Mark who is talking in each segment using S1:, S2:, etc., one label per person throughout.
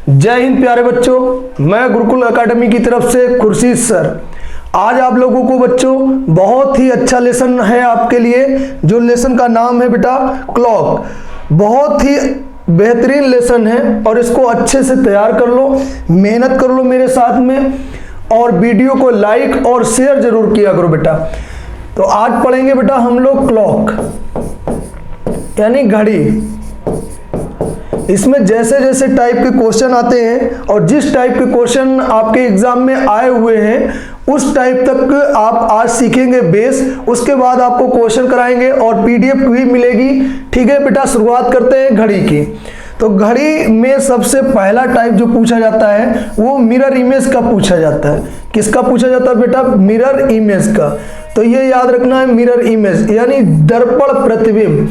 S1: जय हिंद प्यारे बच्चों, मैं गुरुकुल एकेडमी की तरफ से खुर्शीद सर। आज आप लोगों को बच्चों बहुत ही अच्छा लेसन है आपके लिए, जो लेसन का नाम है बेटा क्लॉक। बहुत ही बेहतरीन लेसन है और इसको अच्छे से तैयार कर लो, मेहनत कर लो मेरे साथ में, और वीडियो को लाइक और शेयर जरूर किया करो बेटा। तो आज पढ़ेंगे बेटा हम लोग क्लॉक यानी घड़ी। इसमें जैसे जैसे टाइप के क्वेश्चन आते हैं और जिस टाइप के क्वेश्चन आपके एग्जाम में आए हुए हैं उस टाइप तक आप आज सीखेंगे बेस। उसके बाद आपको क्वेश्चन कराएंगे और पीडीएफ भी मिलेगी। ठीक है बेटा, शुरुआत करते हैं घड़ी की। तो घड़ी में सबसे पहला टाइप जो पूछा जाता है वो मिरर इमेज का पूछा जाता है। किसका पूछा जाता है बेटा? मिरर इमेज का। तो ये याद रखना है, मिरर इमेज यानी दर्पण प्रतिबिंब।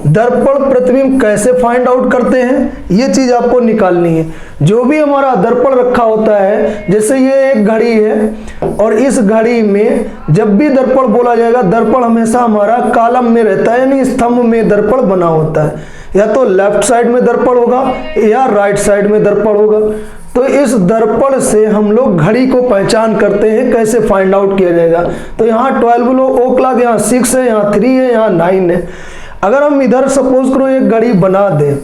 S1: दर्पण प्रतिबिंब कैसे फाइंड आउट करते हैं ये चीज आपको निकालनी है। जो भी हमारा दर्पण रखा होता है, जैसे ये एक घड़ी है और इस घड़ी में जब भी दर्पण बोला जाएगा, दर्पण हमेशा हमारा कॉलम में रहता है यानी स्तंभ में दर्पण बना होता है। या तो लेफ्ट साइड में दर्पण होगा या राइट साइड में दर्पण होगा। तो इस दर्पण से हम लोग घड़ी को पहचान करते हैं। कैसे फाइंड आउट किया जाएगा? तो यहाँ 12 ओ क्लॉक, यहाँ 6 है, यहाँ 3 है, यहाँ 9 है। अगर हम इधर सपोज करो एक घड़ी बना दें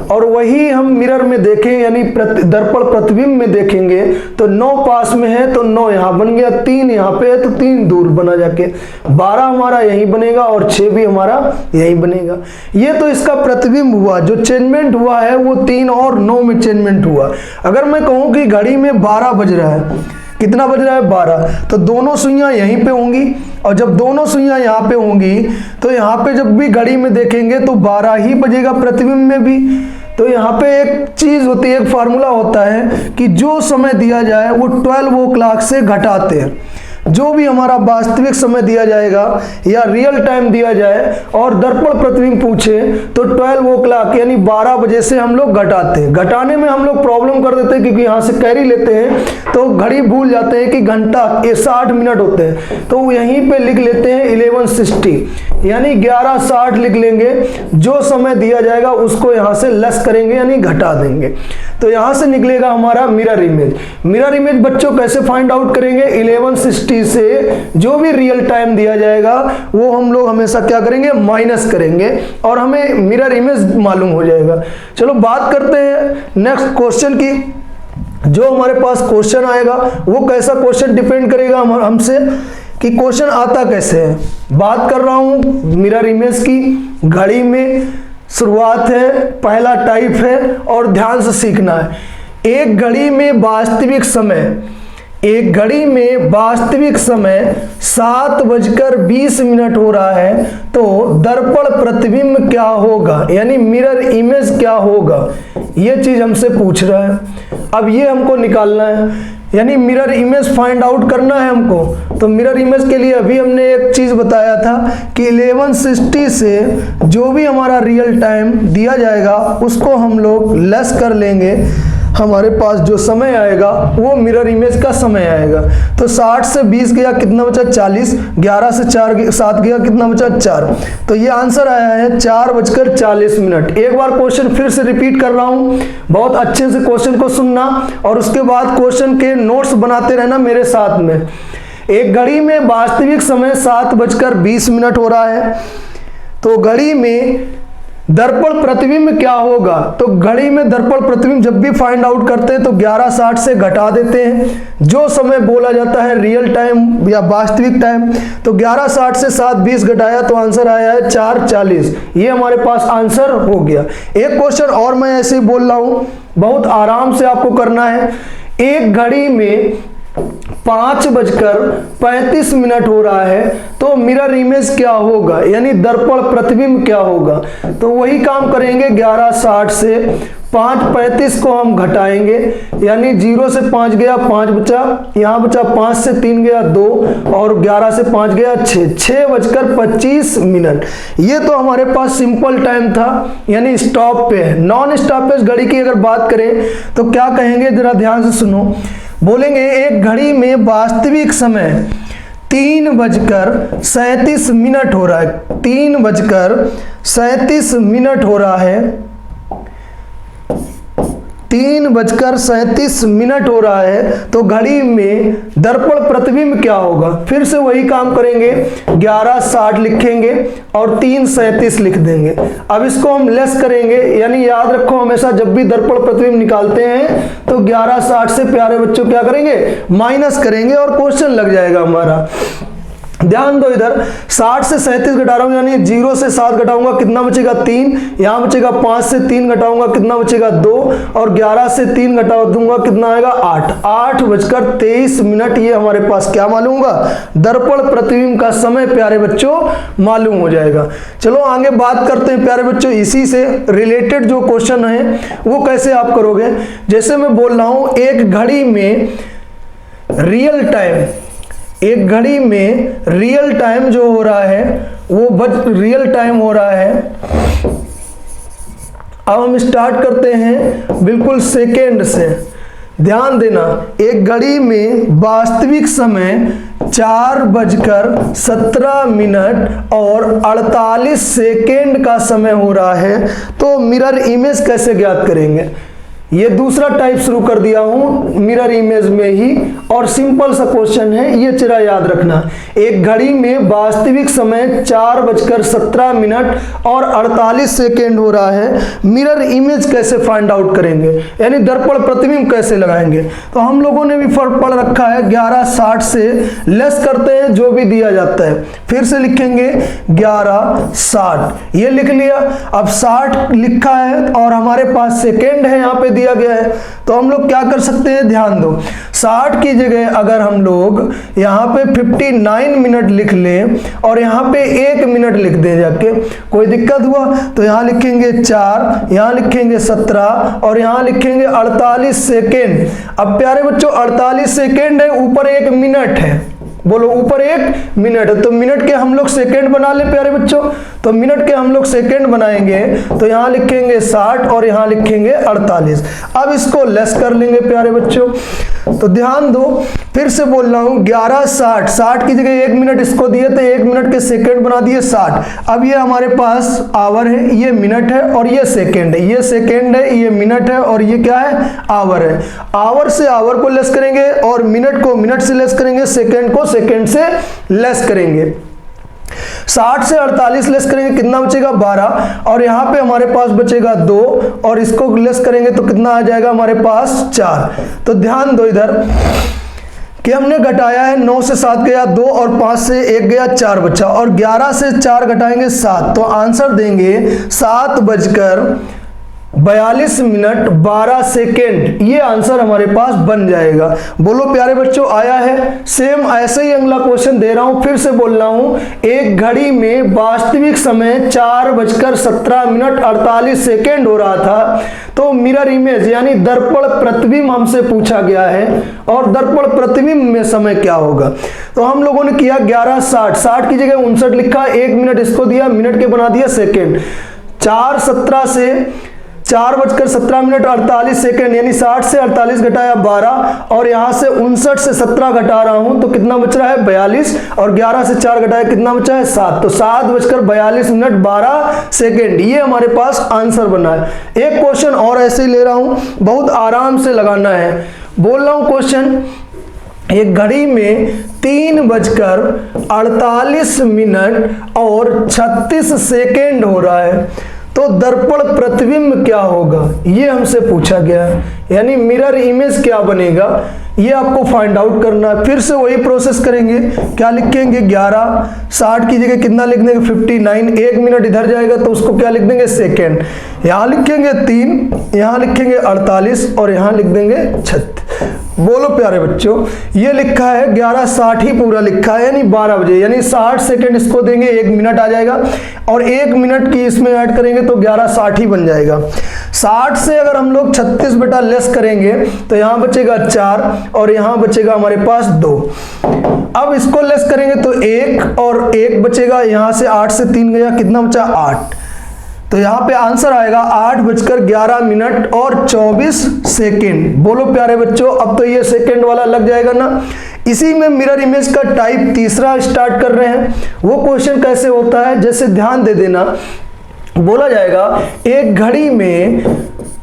S1: और वही हम मिरर में देखें यानी दर्पण प्रतिबिंब में देखेंगे तो 9 पास में है तो 9 यहाँ बन गया, 3 यहाँ पे है तो 3 दूर बना जाके, 12 हमारा यहीं बनेगा और 6 भी हमारा यहीं बनेगा। ये तो इसका प्रतिबिंब हुआ। जो चेंजमेंट हुआ है वो 3 और 9 में चेंजमेंट हुआ। अगर मैं कहूँ कि घड़ी में 12 बज रहा है, कितना बज रहा है? 12, तो दोनों सुइयां यहीं पे होंगी और जब दोनों सुइयां यहाँ पे होंगी तो यहाँ पे जब भी घड़ी में देखेंगे तो 12 ही बजेगा प्रतिबिंब में भी। तो यहाँ पे एक चीज होती है, एक फार्मूला होता है कि जो समय दिया जाए वो 12 ओ क्लॉक से घटाते हैं। जो भी हमारा वास्तविक समय दिया जाएगा या रियल टाइम दिया जाए और दर्पण प्रतिबिंब पूछे तो 12 ओ क्लॉक यानी 12 बजे से हम लोग घटाते हैं। घटाने में हम लोग प्रॉब्लम कर देते हैं क्योंकि यहाँ से कैरी लेते हैं तो घड़ी भूल जाते हैं कि घंटा 60 मिनट होते हैं, तो यहीं पे लिख लेते हैं 1160 यानी 1160 लिख लेंगे। जो समय दिया जाएगा उसको यहाँ से लेस करेंगे यानी घटा देंगे। तो यहाँ से निकलेगा हमारा मिरर इमेज। मिरर इमेज बच्चों कैसे फाइंड आउट करेंगे? 1160 से जो भी रियल टाइम दिया जाएगा वो हम लोग हमेशा क्या करेंगे? माइनस करेंगे और हमें मिरर इमेज मालूम हो जाएगा। चलो बात करते हैं नेक्स्ट क्वेश्चन की। जो हमारे पास क्वेश्चन आएगा वो कैसा क्वेश्चन डिपेंड करेगा हमसे कि क्वेश्चन आता कैसे है। बात कर रहा हूं मिरर इमेज की। घड़ी में शुरुआत है, पहला टाइप है और ध्यान से सीखना है। एक घड़ी में वास्तविक समय 7:20 हो रहा है तो दर्पण प्रतिबिंब क्या होगा यानी मिरर इमेज क्या होगा, ये चीज हमसे पूछ रहा है। अब ये हमको निकालना है यानी मिरर इमेज फाइंड आउट करना है हमको। तो मिरर इमेज के लिए अभी हमने एक चीज बताया था कि 1160 से जो भी हमारा रियल टाइम दिया जाएगा उसको हम लोग लेस कर लेंगे। हमारे पास जो समय आएगा वो मिरर इमेज का समय आएगा। तो 60 से 20 गया, कितना बचा? 40। 11 से 7 गया, कितना बचा? 4। तो ये आंसर आया है 4:40। एक बार क्वेश्चन फिर से रिपीट कर रहा हूं, बहुत अच्छे से क्वेश्चन को सुनना और उसके बाद क्वेश्चन के नोट्स बनाते रहना मेरे साथ में। एक घड़ी में वास्तविक समय 7:20 हो रहा है तो घड़ी में दर्पण प्रतिबिंब क्या होगा? तो घड़ी में दर्पण प्रतिबिंब जब भी फाइंड आउट करते हैं तो 1160 से घटा देते हैं। जो समय बोला जाता है रियल टाइम या वास्तविक टाइम, तो 1160 से 7:20 घटाया तो आंसर आया है 4:40। ये हमारे पास आंसर हो गया। एक क्वेश्चन और मैं ऐसे ही बोल रहा हूं, बहुत आराम से आपको करना है। एक घड़ी में 5:35 हो रहा है तो मिरर इमेज क्या होगा यानी दर्पण प्रतिबिंब क्या होगा? तो वही काम करेंगे। 1160 से 5:35 को हम घटाएंगे यानी 0 से 5 गया, 5 बचा, यहाँ बचा 5 से 3 गया 2 और 11 से 5 गया 6:25। ये तो हमारे पास सिंपल टाइम था यानी स्टॉप पे है। नॉन स्टॉपेज घड़ी की अगर बात करें तो क्या कहेंगे, जरा ध्यान से सुनो। बोलेंगे एक घड़ी में वास्तविक समय 3:37 हो रहा है। 3:37 हो रहा है 3:37 हो रहा है, तो घड़ी में दर्पण प्रतिबिंब क्या होगा? फिर से वही काम करेंगे, 11:60 लिखेंगे और 3:37 लिख देंगे। अब इसको हम लेस करेंगे, यानी याद रखो हमेशा जब भी दर्पण प्रतिबिंब निकालते हैं तो 11:60 से प्यारे बच्चों क्या करेंगे? माइनस करेंगे और क्वेश्चन लग जाएगा हमारा। ध्यान दो, इधर 60 से 37 घटा रहा हूं, यानी 0 से 7 घटाऊंगा कितना बचेगा? 3। यहां बचेगा 5 से 3 घटाऊंगा कितना बचेगा? 2। और 11 से 3 घटा दूंगा कितना आएगा? 8। 8:23 ये हमारे पास क्या मालूम होगा? दर्पण प्रतिबिंब का समय प्यारे बच्चों मालूम हो जाएगा। चलो आगे बात करते हैं प्यारे बच्चों, इसी से रिलेटेड जो क्वेश्चन है वो कैसे आप करोगे। जैसे मैं बोल रहा हूं एक घड़ी में रियल टाइम, एक घड़ी में रियल टाइम जो हो रहा है वो रियल टाइम हो रहा है। अब हम स्टार्ट करते हैं बिल्कुल सेकेंड से। ध्यान देना, एक घड़ी में वास्तविक समय 4:17 और 48 सेकेंड का समय हो रहा है, तो मिरर इमेज कैसे ज्ञात करेंगे? ये दूसरा टाइप शुरू कर दिया हूं मिरर इमेज में ही, और सिंपल सा क्वेश्चन है, ये जरा याद रखना। एक घड़ी में वास्तविक समय 4:17 और 48 सेकेंड हो रहा है, मिरर इमेज कैसे फाइंड आउट करेंगे, यानी दर्पण प्रतिबिंब कैसे लगाएंगे? तो हम लोगों ने भी फर्क पढ़ रखा है, 11:60 से लेस करते हैं जो भी दिया जाता है, फिर से लिखेंगे 11:60, ये लिख लिया। अब 60 लिखा है और हमारे पास सेकेंड है यहाँ पे दिया गया है, तो हम लोग क्या कर सकते हैं? ध्यान दो, 60 की जगह अगर हम लोग यहाँ पे 59 मिनट लिख लें और यहाँ पे 1 मिनट लिख दें जाके, कोई दिक्कत हुआ? तो यहाँ लिखेंगे 4, यहाँ लिखेंगे 17 और यहाँ लिखेंगे 48 सेकेंड। अब प्यारे बच्चों 48 सेकेंड है, ऊपर 1 मिनट है, बोलो ऊपर 1 मिनट है, तो मिनट के हम लोग सेकेंड बना ले प्यारे बच्चों, तो मिनट के हम लोग सेकेंड बनाएंगे, तो यहाँ लिखेंगे 60 और यहाँ लिखेंगे 48। अब इसको लेस कर लेंगे प्यारे बच्चों, तो ध्यान दो, फिर से बोल रहा हूँ 11:60, 60 की जगह 1 मिनट इसको दिए तो 1 मिनट के सेकेंड बना दिए 60। अब ये हमारे पास आवर है, ये मिनट है और ये सेकेंड है, ये सेकेंड है, ये मिनट है और ये क्या है? आवर है। आवर से आवर को लेस करेंगे और मिनट को मिनट से लेस करेंगे, सेकेंड को सेकेंड से लेस करेंगे। 60 से 48 लेस करेंगे कितना बचेगा? 12, और यहाँ पे हमारे पास बचेगा 2 और इसको लेस करेंगे तो कितना आ जाएगा हमारे पास? 4। तो ध्यान दो इधर कि हमने घटाया है, 9 से 7 गया 2 और 5 से 1 गया 4 बचा, और 11 से 4 घटाएंगे 7, तो आंसर देंगे 7:42 सेकेंड, ये आंसर हमारे पास बन जाएगा। बोलो प्यारे बच्चों आया है? सेम ऐसे ही अगला क्वेश्चन दे रहा हूं, फिर से बोल रहा हूं, एक घड़ी में वास्तविक समय 4:17 48 सेकेंड हो रहा था, तो मिरर इमेज यानी दर्पण प्रतिबिंब हमसे पूछा गया है, और दर्पण प्रतिबिंब में समय क्या होगा? तो हम लोगों ने किया 11:60, 60 की जगह 59 लिखा, 1 मिनट इसको दिया, मिनट के बना दिया सेकेंड। 4:17 से 4:17 48 सेकेंड, यानी 60 से 48 घटाया 12, और यहां से 59 से 17 घटा रहा हूं तो कितना बच रहा है? 42, और 11 से 4 घटाया कितना बचा है? 7, तो 7:42 12 सेकेंड, ये हमारे पास आंसर बना है। एक क्वेश्चन और ऐसे ही ले रहा हूं, बहुत आराम से लगाना है। बोल रहा हूं क्वेश्चन, एक घड़ी में 3:48 और 36 सेकेंड हो रहा है, तो दर्पण प्रतिबिंब क्या होगा? ये हमसे पूछा गया है, यानी मिरर इमेज क्या बनेगा, ये आपको फाइंड आउट करना है। फिर से वही प्रोसेस करेंगे, क्या लिखेंगे? 11, 60 की जगह कितना लिख देंगे? 59, 1 मिनट इधर जाएगा तो उसको क्या लिख देंगे? सेकेंड। यहाँ लिखेंगे 3, यहाँ लिखेंगे 48 और यहाँ लिख देंगे 36। बोलो प्यारे बच्चों, ये लिखा है 11:60 ही पूरा लिखा है, यानी 12 बजे, यानी 60 सेकेंड इसको देंगे, 1 मिनट आ जाएगा, और 1 मिनट की इसमें ऐड करेंगे तो 11:60 ही बन जाएगा। 60 से अगर हम लोग 36 बटा लेस करेंगे तो यहाँ बचेगा 4 और यहाँ बचेगा हमारे पास 2। अब इसको लेस करेंगे तो 1 और 1 बचेगा, यहाँ से 8 से 3 गया, कितना बचा? 8। तो यहाँ पे आंसर आएगा 8:11 और 24 सेकेंड। बोलो प्यारे बच्चों, अब तो ये सेकेंड वाला लग जाएगा ना। इसी में मिरर इमेज का टाइप तीसरा स्टार्ट कर रहे हैं। वो क्वेश्चन कैसे होता है, जैसे ध्यान दे देना, बोला जाएगा एक घड़ी में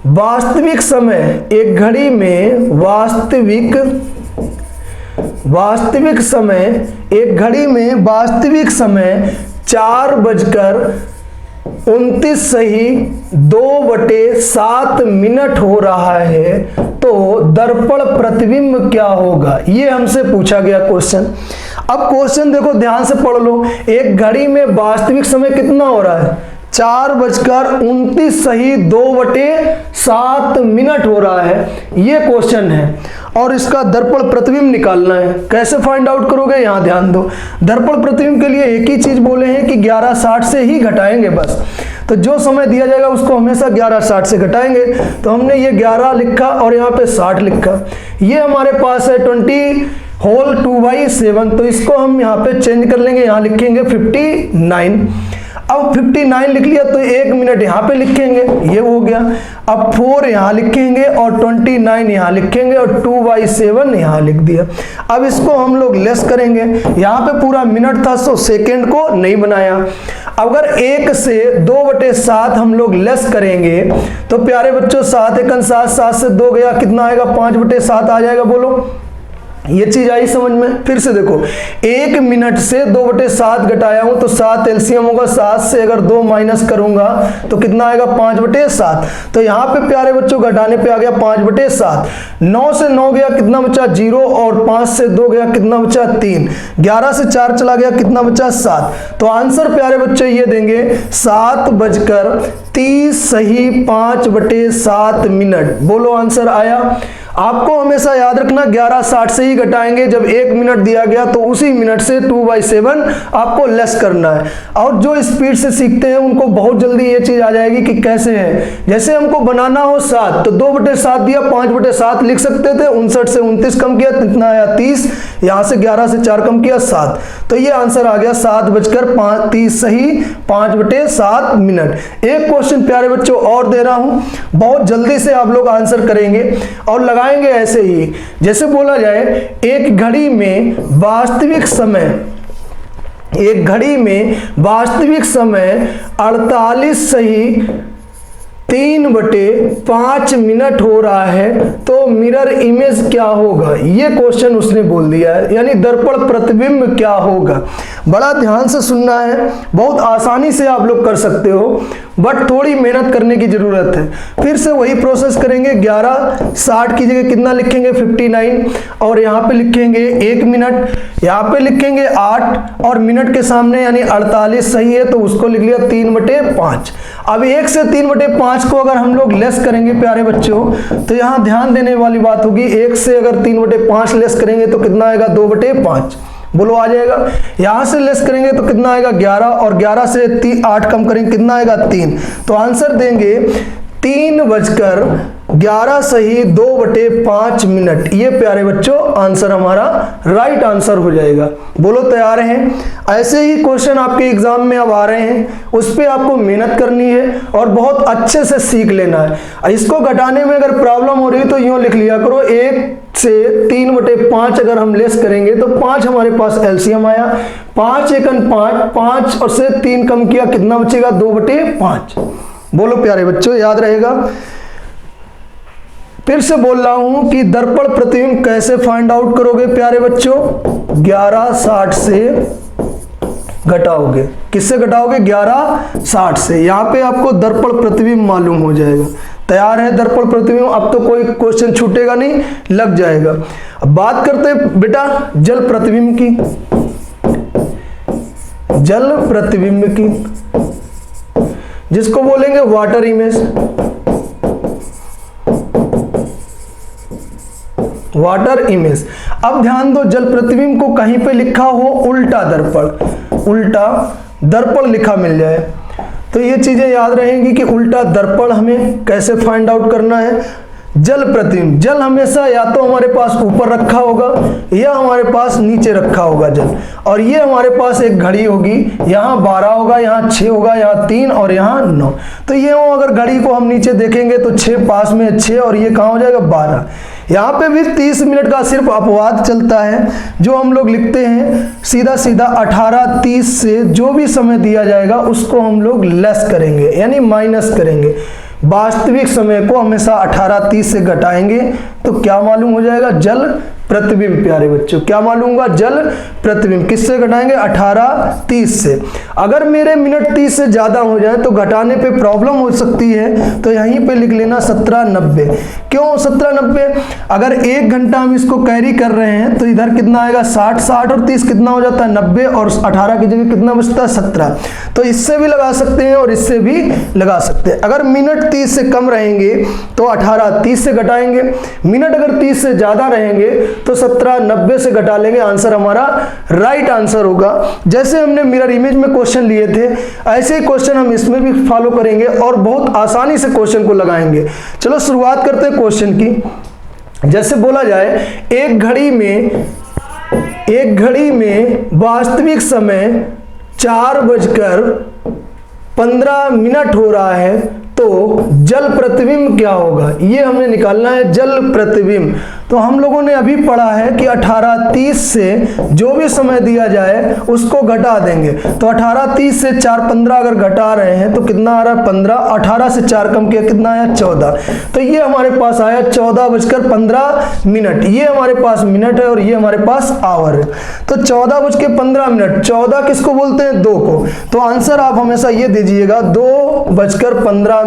S1: वास्तविक समय एक घड़ी में वास्तविक समय एक घड़ी में वास्तविक समय 4:29 सही 2/7 मिनट हो रहा है, तो दर्पण प्रतिबिंब क्या होगा? ये हमसे पूछा गया क्वेश्चन। अब क्वेश्चन देखो ध्यान से पढ़ लो। एक घड़ी में वास्तविक समय कितना हो रहा है? 4:29 सही 2/7 मिनट हो रहा है, ये क्वेश्चन है। और इसका दर्पण प्रतिबिंब निकालना है। कैसे फाइंड आउट करोगे? यहां ध्यान दो। दर्पण प्रतिबिंब के लिए एक ही चीज बोले हैं कि 11:60 से ही घटाएंगे बस। तो जो समय दिया जाएगा उसको हमेशा 11:60 से घटाएंगे। तो हमने ये 11 लिखा और यहाँ पे 60 लिखा। ये हमारे पास है 20 होल 2/7, तो इसको हम यहाँ पे चेंज कर लेंगे, यहाँ लिखेंगे 59। अब 59 लिख लिया तो 1 मिनट यहाँ पे लिखेंगे, ये हो गया। अब 4 यहाँ लिखेंगे और 29 यहाँ लिखेंगे और 2/7 यहाँ लिख दिया। अब इसको हम लोग लेस करेंगे, यहाँ पे पूरा मिनट था तो सेकेंड को नहीं बनाया। अगर 1 से 2/7 हम लोग लेस करेंगे तो प्यारे बच्चों 7 एकन 7, 7 से 2 गया, कितना आएगा? 5/7 आ जाएगा। बोलो ये चीज आई समझ में? फिर से देखो, 1 मिनट से 2/7 घटाया हूं तो 7 एलसीएम होगा। 7 से अगर 2 माइनस करूंगा तो कितना आएगा? 5/7। तो यहाँ पे प्यारे बच्चों घटाने पे आ गया 5/7। 9 से 9 गया, कितना बचा? 0। और 5 से 2 गया, कितना बचा? 3। 11 से 4 चला गया, कितना बचा? 7। तो आंसर प्यारे बच्चों ये देंगे 7:30 सही 5/7 मिनट। बोलो आंसर आया। आपको हमेशा याद रखना 11:60 से ही घटाएंगे। जब 1 मिनट दिया गया तो उसी मिनट से 2/7 आपको लेस करना है। और जो स्पीड से सीखते हैं उनको बहुत जल्दी ये चीज आ जाएगी कि कैसे है। जैसे हमको बनाना हो 7 तो 2/7 दिया, 5/7 लिख सकते थे। 59 से 29 कम किया, कितना आया? 30। यहाँ से 11 से 4 कम किया, 7। तो ये आंसर आ गया 7:30 सही 5/7 मिनट। एक क्वेश्चन प्यारे बच्चों और दे रहा हूं, बहुत जल्दी से आप लोग आंसर करेंगे और लगाएंगे ऐसे ही। जैसे बोला जाए एक घड़ी में वास्तविक समय 48 सही 3/5 मिनट हो रहा है, तो मिरर इमेज क्या होगा? ये क्वेश्चन उसने बोल दिया है, यानी दर्पण प्रतिबिंब क्या होगा। बड़ा ध्यान से सुनना है, बहुत आसानी से आप लोग कर सकते हो, बट थोड़ी मेहनत करने की जरूरत है। फिर से वही प्रोसेस करेंगे। 11:60 की जगह कितना लिखेंगे? 59। और यहाँ पे लिखेंगे 1 मिनट, यहाँ पे लिखेंगे 8 और मिनट के सामने यानी 48 सही है तो उसको लिख लिया 3/5। अब 1 से 3/5 को अगर हम लोग लेस करेंगे प्यारे बच्चों तो यहाँ ध्यान देने वाली बात होगी। 1 से अगर 3/5 लेस करेंगे तो कितना आएगा? 2/5। बोलो आ जाएगा। यहां से लेस करेंगे तो कितना आएगा? 11। और 11 से 8 कम करेंगे, कितना आएगा? 3। तो आंसर देंगे 3:11 सही 2/5 मिनट। ये प्यारे बच्चों आंसर हमारा राइट आंसर हो जाएगा। बोलो तैयार हैं? ऐसे ही क्वेश्चन आपके एग्जाम में अब आ रहे हैं, उस पर आपको मेहनत करनी है और बहुत अच्छे से सीख लेना है। इसको घटाने में अगर प्रॉब्लम हो रही है तो यूं लिख लिया करो, 1 से 3/5 अगर हम लेस करेंगे तो 5 हमारे पास एलसीएम आया। 5 एकन 5, 5 और से 3 कम किया, कितना बचेगा? 2/5। बोलो प्यारे बच्चों याद रहेगा। फिर से बोल रहा हूं कि दर्पण प्रतिबिंब कैसे फाइंड आउट करोगे प्यारे बच्चों? 11:60 से घटाओगे। किससे घटाओगे? 11:60 से। यहां पे आपको दर्पण प्रतिबिंब मालूम हो जाएगा। तैयार है दर्पण प्रतिबिंब? अब तो कोई क्वेश्चन छूटेगा नहीं, लग जाएगा। अब बात करते हैं बेटा जल प्रतिबिंब की। जल प्रतिबिंब की जिसको बोलेंगे वाटर इमेज। Water image. अब ध्यान दो, जल प्रतिबिंब को कहीं पे लिखा हो उल्टा दर्पण लिखा मिल जाए तो ये चीजें याद रहेंगी कि उल्टा दर्पण हमें कैसे फाइंड आउट करना है। जल प्रतिबिंब, जल हमेशा या तो हमारे पास ऊपर रखा होगा या हमारे पास नीचे रखा होगा जल। और ये हमारे पास एक घड़ी होगी, यहाँ 12 होगा, यहाँ 6 होगा, यहाँ 3 और यहाँ 9। तो ये अगर घड़ी को हम नीचे देखेंगे तो 6 पास में 6 और ये कहाँ हो जाएगा? 12। यहाँ पे भी 30 मिनट का सिर्फ अपवाद चलता है, जो हम लोग लिखते हैं सीधा 18:30 से जो भी समय दिया जाएगा उसको हम लोग लेस करेंगे यानी माइनस करेंगे। वास्तविक समय को हमेशा 18:30 से घटाएंगे तो क्या मालूम हो जाएगा? जल प्रतिबिंब। प्यारे बच्चों, क्या मालूम होगा? जल प्रतिबिंब। किससे घटाएंगे? 18:30 से। अगर मेरे मिनट 30 से ज्यादा हो जाए तो घटाने पे प्रॉब्लम हो सकती है, तो यहीं पे लिख लेना 17:90। क्यों 17:90? अगर 1 घंटा हम इसको कैरी कर रहे हैं तो इधर कितना आएगा? 60, 60 और 30 कितना हो जाता है? 90, और 18 की जगह कितना बचता है? 17। तो इससे भी लगा सकते हैं और इससे भी लगा सकते हैं। अगर मिनट 30 से कम रहेंगे तो 18:30 से घटाएंगे, मिनट अगर 30 से ज्यादा रहेंगे तो 17:90 से घटा लेंगे। आंसर हमारा राइट आंसर होगा। जैसे हमने मिरर इमेज में क्वेश्चन लिए थे, ऐसे ही क्वेश्चन हम इसमें भी फॉलो करेंगे और बहुत आसानी से क्वेश्चन को लगाएंगे। चलो शुरुआत करते हैं क्वेश्चन की। जैसे बोला जाए एक घड़ी में वास्तविक समय 4:15 हो रहा है, तो जल प्रतिबिंब क्या होगा? ये हमने निकालना है, जल प्रतिबिंब। तो हम लोगों ने अभी पढ़ा है कि 18:30 से जो भी समय दिया जाए उसको घटा देंगे। तो 18:30 से 4:15 अगर घटा रहे हैं तो कितना आ रहा है? 15। 18 से 4 कम किया, कितना आया? 14। तो ये हमारे पास आया 14:15। ये हमारे पास मिनट है और ये हमारे पास आवर है। तो 14:15। 14 किसको बोलते हैं? 2 को। तो आंसर आप हमेशा ये दीजिएगा 2:15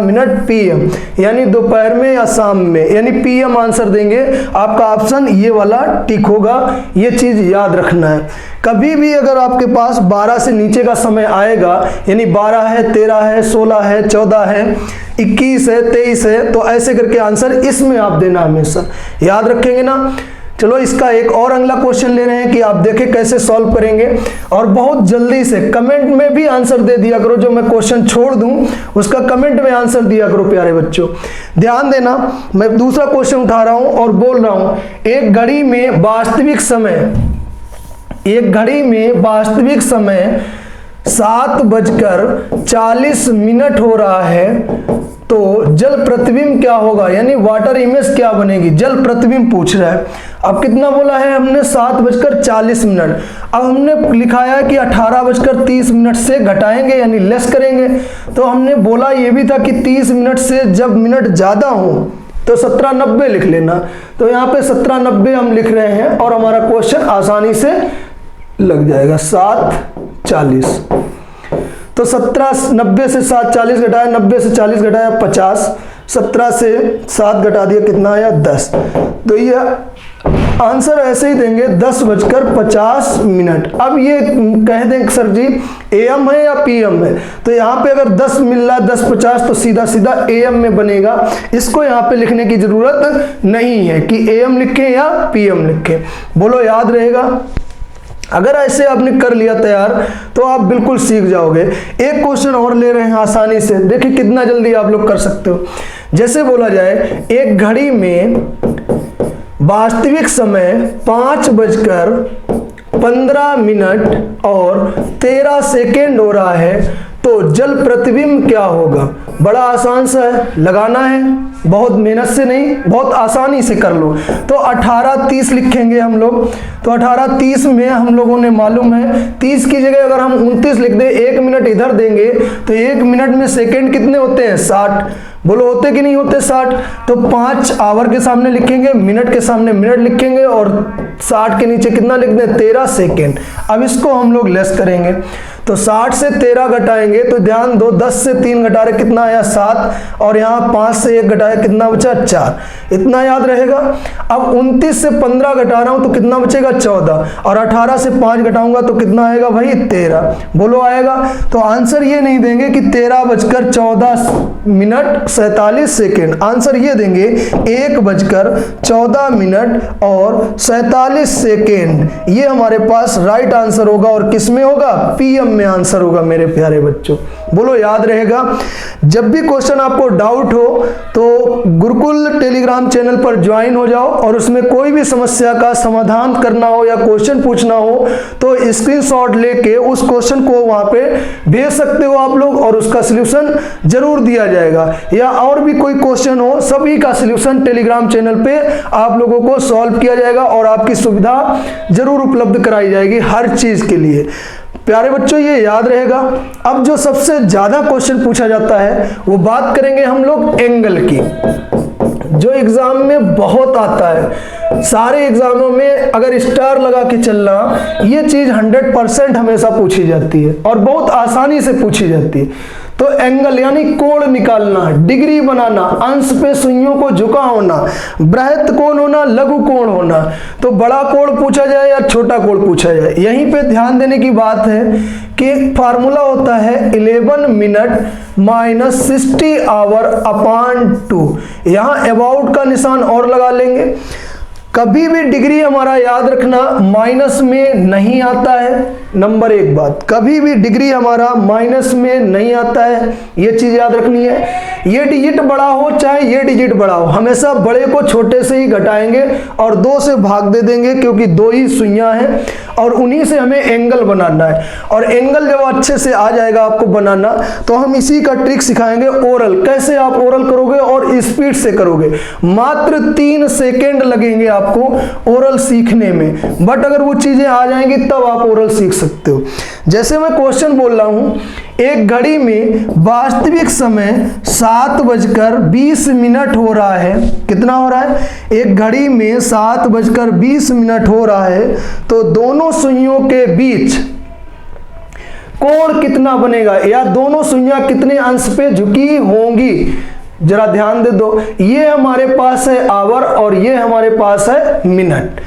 S1: PM, यानी दोपहर में या शाम में, यानी PM आंसर देंगे। आपका ऑप्शन ये वाला टिक होगा। ये चीज याद रखना है। कभी भी अगर आपके पास 12 से नीचे का समय आएगा, यानी 12 है, 13 है, 16 है, 14 है, 21 है, 23 है, तो ऐसे करके आंसर इसमें आप देना हमेशा। याद रखेंगे ना? चलो इसका एक और अगला क्वेश्चन ले रहे हैं कि आप देखें कैसे सॉल्व करेंगे, और बहुत जल्दी से कमेंट में भी आंसर दे दिया करो। जो मैं क्वेश्चन छोड़ दूं उसका कमेंट में आंसर दिया करो। प्यारे बच्चों ध्यान देना, मैं दूसरा क्वेश्चन उठा रहा हूं और बोल रहा हूं एक घड़ी में वास्तविक समय 7:40 हो रहा है, तो जल प्रतिबिंब क्या होगा? यानी वाटर इमेज क्या बनेगी? जल प्रतिबिंब पूछ रहा है। अब कितना बोला है हमने? 7:40। अब हमने लिखाया है कि 18:30 से घटाएंगे यानी लेस करेंगे। तो हमने बोला ये भी था कि 30 मिनट से जब मिनट ज्यादा हो तो 17:90 लिख लेना। तो यहाँ पे 17:90 हम लिख रहे हैं और हमारा क्वेश्चन आसानी से लग जाएगा। 7:40। तो 17:90 से 7:40 घटाया, 90 से 40 घटाया 50, 17 से 7 घटा दिया, कितना आया? 10। तो ये आंसर ऐसे ही देंगे 10:50। अब ये कह दें सर जी AM है या PM है, तो यहाँ पे अगर 10 मिल रहा है 10:50 तो सीधा सीधा AM में बनेगा। इसको यहाँ पे लिखने की जरूरत नहीं है कि AM लिखें या PM लिखें। बोलो याद रहेगा? अगर ऐसे आपने कर लिया तैयार तो आप बिल्कुल सीख जाओगे। एक क्वेश्चन और ले रहे हैं आसानी से, देखिए कितना जल्दी आप लोग कर सकते हो। जैसे बोला जाए एक घड़ी में वास्तविक समय 5:15 और 13 सेकेंड हो रहा है, तो जल प्रतिबिंब क्या होगा? बड़ा आसान सा है, लगाना है, बहुत मेहनत से नहीं, बहुत आसानी से कर लो। तो 18:30 लिखेंगे हम लोग। तो 18:30 में हम लोगों ने मालूम है 30 की जगह अगर हम 29 लिख दें, 1 मिनट इधर देंगे तो 1 मिनट में सेकेंड कितने होते हैं? 60। बोलो होते कि नहीं होते? 60। तो 5 आवर के सामने लिखेंगे, मिनट के सामने मिनट लिखेंगे और 60 के नीचे कितना लिख दें? 13 सेकेंड। अब इसको हम लोग लेस करेंगे, तो 60 से 13 घटाएंगे तो ध्यान दो, 10 से 3 घटा रहे कितना आया? 7, और यहाँ 5 से 1 घटाया कितना बचा? 4। इतना याद रहेगा। अब 29 से 15 घटा रहा हूं तो कितना बचेगा? 14, और 18 से 5 घटाऊंगा तो कितना आएगा भाई? 13। बोलो आएगा? तो आंसर ये नहीं देंगे कि 13:14 आंसर ये देंगे 1:14 और 47 सेकेंड। ये हमारे पास राइट आंसर होगा। और किस में होगा? PM में आंसर होगा मेरे प्यारे बच्चों। बोलो याद रहेगा? जब भी क्वेश्चन आपको डाउट हो तो गुरुकुल टेलीग्राम चैनल पर ज्वाइन हो जाओ, और उसमें कोई भी समस्या का समाधान करना हो या क्वेश्चन पूछना हो तो स्क्रीनशॉट लेके उस क्वेश्चन को वहां पे भेज सकते हो आप लोग, और उसका सलूशन जरूर दिया जाएगा। या और भी कोई क्वेश्चन हो, सभी का सलूशन टेलीग्राम चैनल पे आप लोगों को सॉल्व किया जाएगा और आपकी सुविधा जरूर उपलब्ध कराई जाएगी हर चीज के लिए। प्यारे बच्चों ये याद रहेगा। अब जो सबसे ज्यादा क्वेश्चन पूछा जाता है वो बात करेंगे हम लोग एंगल की, जो एग्जाम में बहुत आता है। सारे एग्जामों में अगर स्टार लगा के चलना, ये चीज 100% हमेशा पूछी जाती है और बहुत आसानी से पूछी जाती है। तो एंगल यानी कोण निकालना, डिग्री बनाना, अंश पे सुइयों को झुका होना, बृहत कोण होना, लघु कोण होना, तो बड़ा कोण पूछा जाए या छोटा कोण पूछा जाए, यहीं पे ध्यान देने की बात है कि फार्मूला होता है 11 मिनट माइनस 60 आवर अपॉन 2। यहाँ अबाउट का निशान और लगा लेंगे। कभी भी डिग्री हमारा याद रखना माइनस में नहीं आता है। नंबर एक बात, कभी भी डिग्री हमारा माइनस में नहीं आता है, ये चीज याद रखनी है। ये डिजिट बड़ा हो चाहे ये डिजिट बड़ा हो, हमेशा बड़े को छोटे से ही घटाएंगे और 2 से भाग दे देंगे, क्योंकि 2 ही सुइयां हैं और उन्हीं से हमें एंगल बनाना है। और एंगल जब अच्छे से आ जाएगा आपको बनाना, तो हम इसी का ट्रिक सिखाएंगे ओरल। कैसे आप ओरल करोगे और स्पीड से करोगे। मात्र 3 सेकेंड लगेंगे आपको ओरल सीखने में, बट अगर वो चीजें आ जाएंगी तब आप ओरल सीख सकते हो। जैसे मैं क्वेश्चन बोल रहा हूं, एक घड़ी में वास्तविक समय 7:20 हो रहा है। कितना हो रहा है? एक घड़ी में 7:20 हो रहा है, तो दोनों सुइयों के बीच कोण कितना बनेगा, या दोनों सुइयां कितने अंश पे झुकी होंगी, जरा ध्यान दे दो। ये हमारे पास है आवर और ये हमारे पास है मिनट।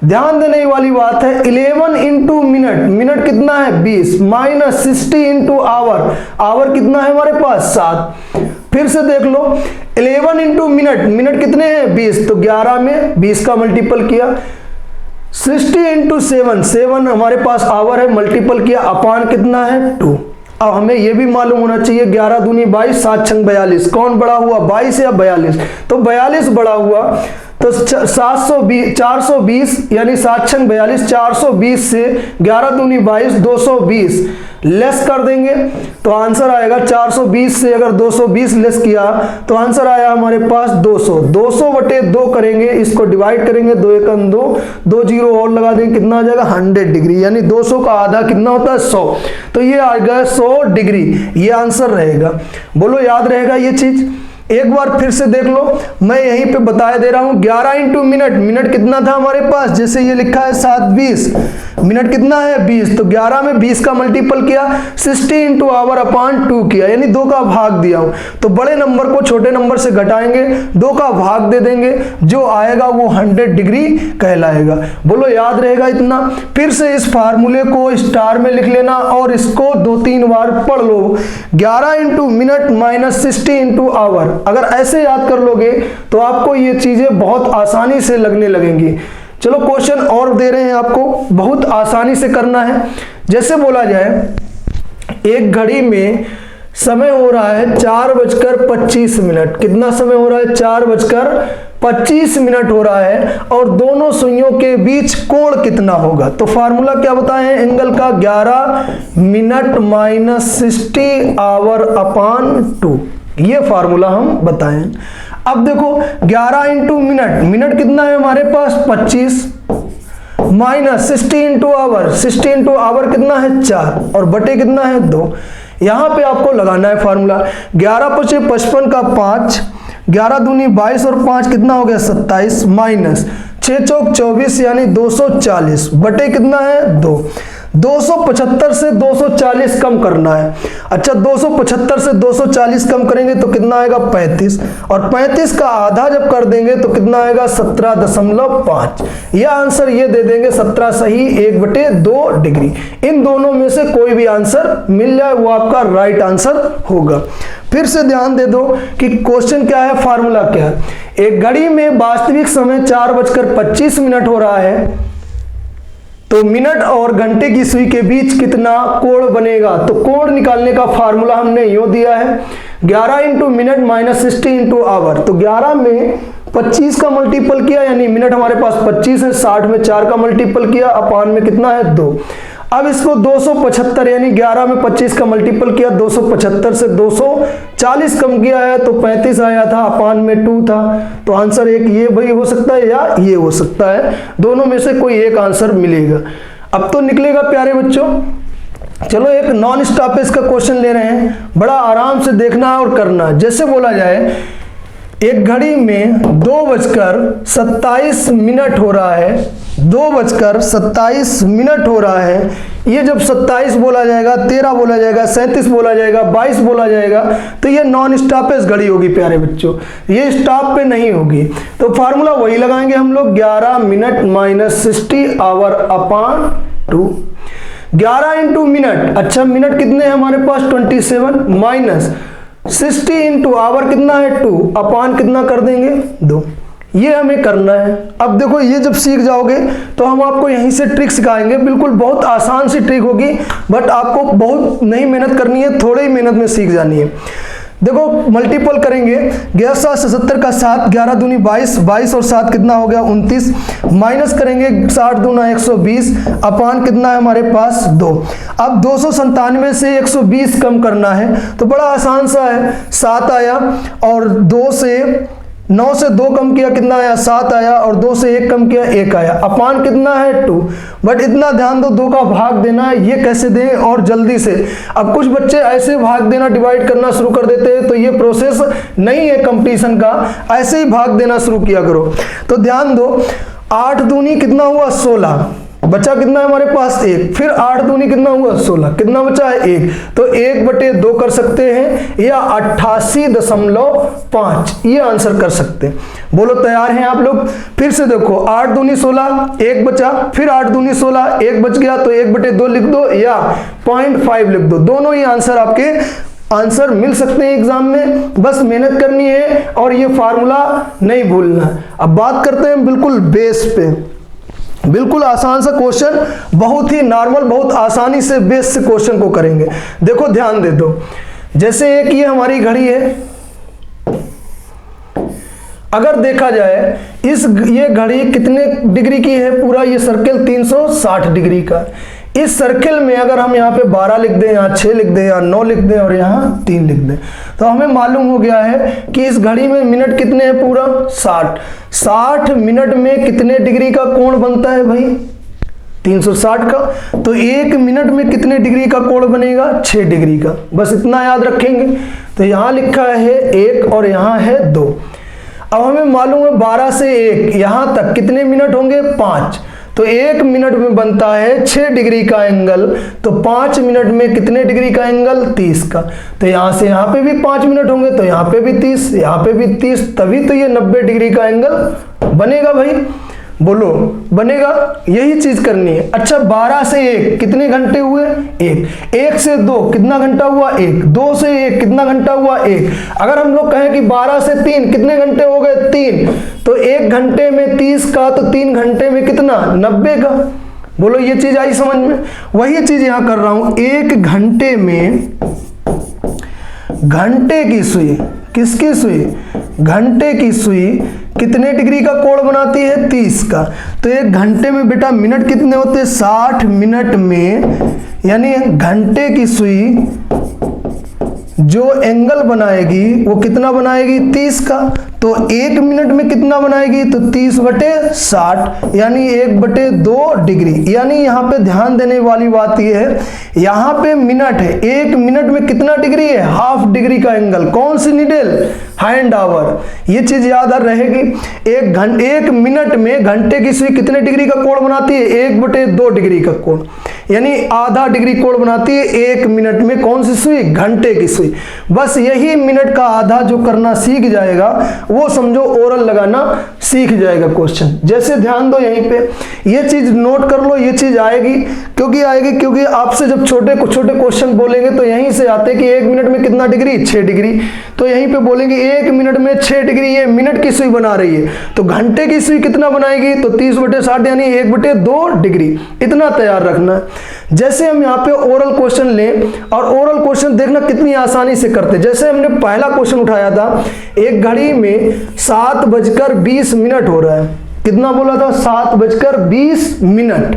S1: ध्यान देने वाली बात है, 11 इंटू मिनट, मिनट कितना है 20, माइनस 60 इंटू आवर, आवर कितना है हमारे पास 7। फिर से देख लो, 11 इंटू मिनट, मिनट कितने हैं 20, तो 11 में 20 का मल्टीपल किया। 60 इंटू 7, 7 हमारे पास आवर है, मल्टीपल किया, अपान कितना है 2। अब हमें यह भी मालूम होना चाहिए 11 दूनी 22, 7 छंग 42, कौन बड़ा हुआ 22 या 42, तो 42 बड़ा हुआ। तो 420 यानी 7 छंग 42, 420 से 11 दूनी 22, 220 लेस कर देंगे तो आंसर आएगा 420 से अगर 220 लेस किया तो आंसर आया हमारे पास 200। 200/2 करेंगे, इसको डिवाइड करेंगे, 2 एकम 2, 2 जीरो और लगा देंगे, कितना आ जाएगा 100 डिग्री, यानी 200 का आधा कितना होता है 100, तो ये आ गया 100 डिग्री, ये आंसर रहेगा। बोलो याद रहेगा ये चीज? एक बार फिर से देख लो, मैं यहीं पे बताया दे रहा हूं। 11 इंटू मिनट, मिनट कितना था हमारे पास, जैसे ये लिखा है 7:20, मिनट कितना है 20, तो 11 में 20 का मल्टीपल किया, 60 इंटू आवर अपान 2 किया, यानी 2 का भाग दिया हूं। तो बड़े नंबर को छोटे नंबर से घटाएंगे, 2 का भाग दे देंगे, जो आएगा वो 100 डिग्री कहलाएगा। बोलो याद रहेगा इतना? फिर से इस फार्मूले को स्टार में लिख लेना और इसको 2-3 बार पढ़ लो। 11 into minute minus 60 into hour, अगर ऐसे याद कर लोगे तो आपको ये चीजें बहुत आसानी से लगने लगेंगी। चलो क्वेश्चन और दे रहे हैं आपको, बहुत आसानी से करना है। जैसे बोला जाए, एक घड़ी में समय हो रहा है 4:25, कितना समय हो रहा है 4:25 हो रहा है, और दोनों सुइयों के बीच कोण कितना होगा। तो फार्मूला क्या बताएं एंगल का, 11 मिनट माइनस 60 आवर अपान 2, ये फार्मूला हम बताएं। अब देखो 11 इंटू मिनट, मिनट कितना है हमारे पास 25, minus 60 into hour, 60 into hour कितना है 4 और बटे कितना है 2। यहां पे आपको लगाना है फार्मूला, 11×5 = 55 का 5, 11 दूनी 22 और 5 कितना हो गया 27, माइनस 6 चौक 24 यानी 240 बटे कितना है 2। 275 से 240 कम करना है। अच्छा 275 से 240 कम करेंगे तो कितना आएगा 35, और 35 का आधा जब कर देंगे तो कितना आएगा 17.5। यह आंसर ये दे देंगे 17 सही 1/2 डिग्री। इन दोनों में से कोई भी आंसर मिल जाए वो आपका राइट आंसर होगा। फिर से ध्यान दे दो कि क्वेश्चन क्या है, फार्मूला क्या है। एक घड़ी में वास्तविक समय 4:25 हो रहा है, तो मिनट और घंटे की सुई के बीच कितना कोण बनेगा। तो कोण निकालने का फार्मूला हमने यूं दिया है, 11 into minute minus 60 into hour. तो 11 में 25 का मल्टीपल किया, यानी मिनट हमारे पास 25 है, 60 में 4 का मल्टीपल किया, अपान में कितना है 2। अब इसको 275 यानी 11 में 25 का मल्टीपल किया, 275 से 240 कम किया है तो 35 आया था, अपान में 2 था। तो आंसर एक ये भाई हो सकता है या ये हो सकता है, दोनों में से कोई एक आंसर मिलेगा। अब तो निकलेगा प्यारे बच्चों। चलो एक नॉन स्टॉपेज का क्वेश्चन ले रहे हैं, बड़ा आराम से देखना है और करना है। जैसे बोला जाए एक घड़ी में 2:27 हो रहा है, 2:27 हो रहा है। ये जब 27 बोला जाएगा, 13 बोला जाएगा, 37 बोला जाएगा, 22 बोला जाएगा, तो ये नॉन स्टॉपेज घड़ी होगी प्यारे बच्चों, ये स्टॉप पे नहीं होगी। तो फार्मूला वही लगाएंगे हम लोग, 11 minute minus 60 hour upon 2। 11 into minute, अच्छा मिनट कितने हैं हमारे पास 27, माइनस 60 इंटू आवर कितना है 2, अपान कितना कर देंगे 2। ये हमें करना है। अब देखो ये जब सीख जाओगे तो हम आपको यहीं से ट्रिक सिखाएंगे, बिल्कुल बहुत आसान सी ट्रिक होगी, बट आपको बहुत नहीं मेहनत करनी है, थोड़ी ही मेहनत में सीख जानी है। देखो मल्टीपल करेंगे, 1170 का 7, 11 दूनी 22, 22 और 7 कितना हो गया 29, माइनस करेंगे 60 दूना 120, अपान कितना है हमारे पास 2। अब 297 से 120 कम करना है तो बड़ा आसान सा है, 7 आया और 9 से 2 कम किया कितना आया 7 आया, और 2 से 1 कम किया 1 आया, अपान कितना है 2। बट इतना ध्यान दो 2 का भाग देना है, ये कैसे दें और जल्दी से। अब कुछ बच्चे ऐसे भाग देना डिवाइड करना शुरू कर देते हैं, तो ये प्रोसेस नहीं है कंपटीशन का, ऐसे ही भाग देना शुरू किया करो। तो ध्यान दो, 8 दूनी कितना हुआ 16, बचा कितना है हमारे पास 1, फिर 8 दूनी कितना हुआ 16, कितना बचा है 1, तो 1/2 कर सकते हैं या 88.5, ये आंसर कर सकते हैं। बोलो तैयार हैं आप लोग? फिर से देखो 8 दूनी 16, 1 बचा, फिर 8 दूनी 16, 1 बच गया, तो 1/2 लिख दो या 0.5 लिख दो, दोनों ही आंसर आपके आंसर मिल सकते हैं एग्जाम में। बस मेहनत करनी है और ये फार्मूला नहीं भूलना। अब बात करते हैं बिल्कुल बेस पे, बिल्कुल आसान सा क्वेश्चन, बहुत ही नॉर्मल, बहुत आसानी से बेस से क्वेश्चन को करेंगे। देखो ध्यान दे दो, जैसे एक ये हमारी घड़ी है, अगर देखा जाए ये घड़ी कितने डिग्री की है, पूरा ये सर्कल 360 डिग्री का। इस सर्कल में अगर हम यहाँ पे 12 लिख दें, यहाँ 6 लिख दें, यहाँ 9 लिख दें और यहाँ 3 लिख दें, तो हमें मालूम हो गया है कि इस घड़ी में मिनट कितने हैं, पूरा 60। 60 मिनट में कितने डिग्री का कोण बनता है भाई, 360 का। तो 1 मिनट में कितने डिग्री का कोण बनेगा, 6 डिग्री का। बस इतना याद रखेंगे। तो यहाँ लिखा है 1 और यहाँ है 2। अब हमें मालूम है 12 से 1 यहाँ तक कितने मिनट होंगे, 5। तो 1 मिनट में बनता है 6 डिग्री का एंगल, तो 5 मिनट में कितने डिग्री का एंगल, 30 का। तो यहाँ से यहाँ पे भी 5 मिनट होंगे, तो यहाँ पे भी 30, यहाँ पे भी 30, तभी तो ये 90 डिग्री का एंगल बनेगा भाई। बोलो बनेगा, यही चीज करनी है। अच्छा 12 से 1 कितने घंटे हुए, 1। 1 से 2 कितना घंटा हुआ, 1। 2 से 1 कितना घंटा हुआ, 1। अगर हम लोग कहें कि 12 से 3 कितने घंटे हो गए, 3, तो 1 घंटे में 30 का, तो 3 घंटे में कितना, 90 का। बोलो ये चीज आई समझ में? वही चीज यहां कर रहा हूं, 1 घंटे में घंटे की सुई, किसकी सुई, घंटे की सुई कितने डिग्री का कोण बनाती है, 30 का। तो 1 घंटे में बेटा मिनट कितने होते हैं, 60 मिनट में, यानी घंटे की सुई जो एंगल बनाएगी वो कितना बनाएगी, 30 का। तो 1 मिनट में कितना बनाएगी, तो 30/60, यानी 1/2 डिग्री। यानी यहाँ पे ध्यान देने वाली बात ये है, यहाँ पे मिनट है, 1 मिनट में कितना डिग्री है, हाफ डिग्री का एंगल। कौन सी नीडल, हैंड आवर। ये चीज याद रहेगी। 1 मिनट में घंटे की सुई कितने डिग्री का कोण बनाती है, 1/2 डिग्री का कोण, यानी आधा डिग्री कोण बनाती है 1 मिनट में। कौन सी सुई, घंटे की सुई। बस यही मिनट का आधा जो करना सीख जाएगा वो समझो ओरल लगाना सीख जाएगा क्वेश्चन। जैसे ध्यान दो यहीं पे, ये चीज नोट कर लो, ये चीज आएगी। क्योंकि आपसे जब छोटे क्वेश्चन बोलेंगे तो यहीं से आते कि 1 मिनट में कितना डिग्री, 6 डिग्री। तो यहीं पे बोलेंगे 1 मिनट में 6 डिग्री, ये मिनट की सुई बना रही है। तो घंटे की सुई कितना बनाएगी, तो 30/60 यानी 1/2 डिग्री। इतना तैयार रखना है। जैसे हम यहाँ पे ओरल क्वेश्चन लें, और ओरल क्वेश्चन देखना कितनी आसानी से करते। जैसे हमने पहला क्वेश्चन उठाया था, एक घड़ी में 7:20 हो रहा है। कितना बोला था, 7:20।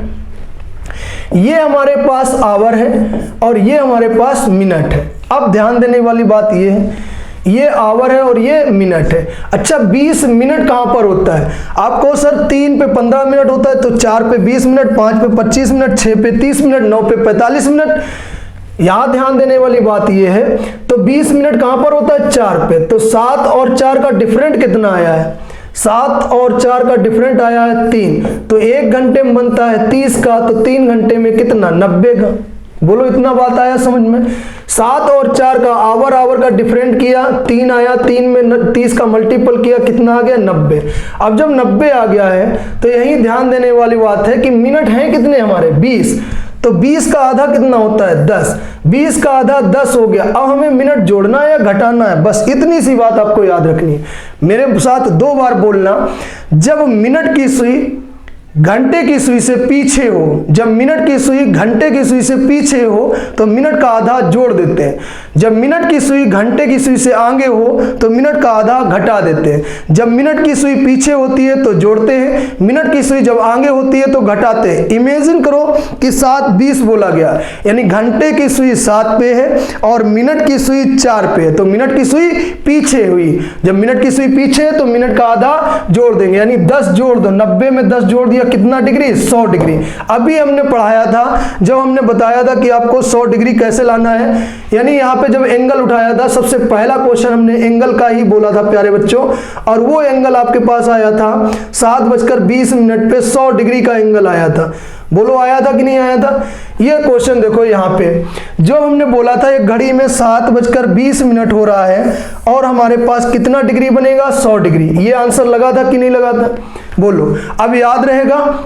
S1: ये हमारे पास आवर है और ये हमारे पास मिनट है। अब ध्यान देने वाली बात ये है, ये आवर है और ये मिनट है। अच्छा 20 मिनट कहां पर होता है, आपको सर 3 पे 15 मिनट होता है, तो 4 पे 20 मिनट, 5 पे 25 मिनट, 6 पे 30 मिनट, 9 पे 45 मिनट। यहां ध्यान देने वाली बात यह है, तो 20 मिनट कहां पर होता है 4 पे, तो 7 और 4 का डिफरेंट कितना आया है, 7 और 4 का डिफरेंट आया है 3, तो 1 घंटे में बनता है 30 का, तो 3 घंटे में कितना 90 का। बोलो इतना बात आया समझ में। 7 और 4 का आवर का डिफरेंट किया, 3 आया, 3 में 30 का मल्टीपल किया, कितना आ गया 90। अब जब 90 आ गया है तो यही ध्यान देने वाली बात है कि मिनट हैं कितने हमारे 20, तो 20 का आधा कितना होता है 10, 20 का आधा 10 हो गया। अब हमें मिनट जोड़ना है या घटाना है, बस इतनी सी बात आपको याद रखनी है। मेरे साथ 2 बार बोलना, जब मिनट की सुई घंटे की सुई से पीछे हो, जब मिनट की सुई घंटे की सुई से पीछे हो तो मिनट का आधा जोड़ देते हैं, जब मिनट की सुई घंटे की सुई से आगे हो तो मिनट का आधा घटा देते हैं, जब मिनट की सुई पीछे होती है तो जोड़ते हैं, मिनट की सुई जब आगे होती है तो घटाते हैं। इमेजिन करो कि 7:20 बोला गया, यानी घंटे की सुई 7 पे है और मिनट की सुई 4 पे है, तो मिनट की सुई पीछे हुई, जब मिनट की सुई पीछे है तो मिनट का आधा जोड़ देंगे, यानी 10 जोड़ दो, 90 में 10 जोड़ दिया कितना डिग्री 100 डिग्री। अभी हमने पढ़ाया था जब हमने बताया था कि आपको 100 डिग्री कैसे लाना है, यानी यहाँ पे जब एंगल उठाया था सबसे पहला क्वेश्चन हमने एंगल का ही बोला था प्यारे बच्चों, और वो एंगल आपके पास आया था 7:20 पे 100 डिग्री का एंगल आया था। बोलो आया था कि नहीं आया था। ये क्वेश्चन देखो यहाँ पे जो हमने बोला था, एक घड़ी में 7:20 हो रहा है और हमारे पास कितना डिग्री बनेगा 100 डिग्री। ये आंसर लगा था कि नहीं लगा था, बोलो। अब याद रहेगा,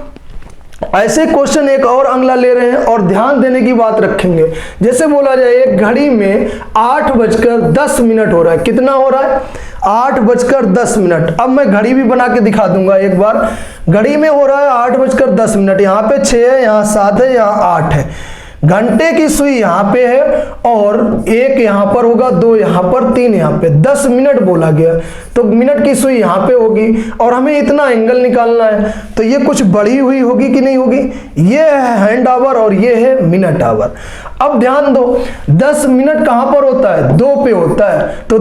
S1: ऐसे क्वेश्चन एक और अगला ले रहे हैं और ध्यान देने की बात रखेंगे। जैसे बोला जाए एक घड़ी में 8:10 हो रहा है, कितना हो रहा है 8:10। अब मैं घड़ी भी बना के दिखा दूंगा एक बार। घड़ी में हो रहा है 8:10, यहाँ पे 6 है, यहाँ 7 है, यहाँ 8 है। घंटे की सुई यहाँ पे है और 1 यहाँ पर होगा, 2 यहाँ पर, 3 यहाँ पे, 10 मिनट बोला गया तो मिनट की सुई यहाँ पे होगी और हमें इतना एंगल निकालना है, तो ये कुछ बढ़ी हुई होगी कि नहीं होगी। ये है हैंड आवर और ये है मिनट आवर। अब ध्यान दो 10 मिनट कहां पर होता है 2 पे होता है, तो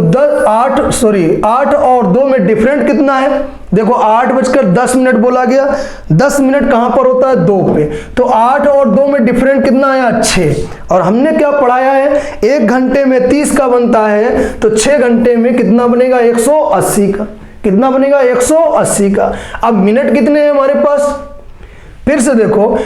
S1: 8 और 2 में डिफरेंट कितना है, देखो 8:10 बोला गया, 10 मिनट कहां पर होता है 2 पे, तो 8 और 2 में डिफरेंट कितना आया 6। और हमने क्या पढ़ाया है 1 घंटे में 30 का बनता है, तो 6 घंटे में कितना बनेगा 180 का, कितना बनेगा 180 का। अब मिनट कितने हैं हमारे पास, फिर से देखो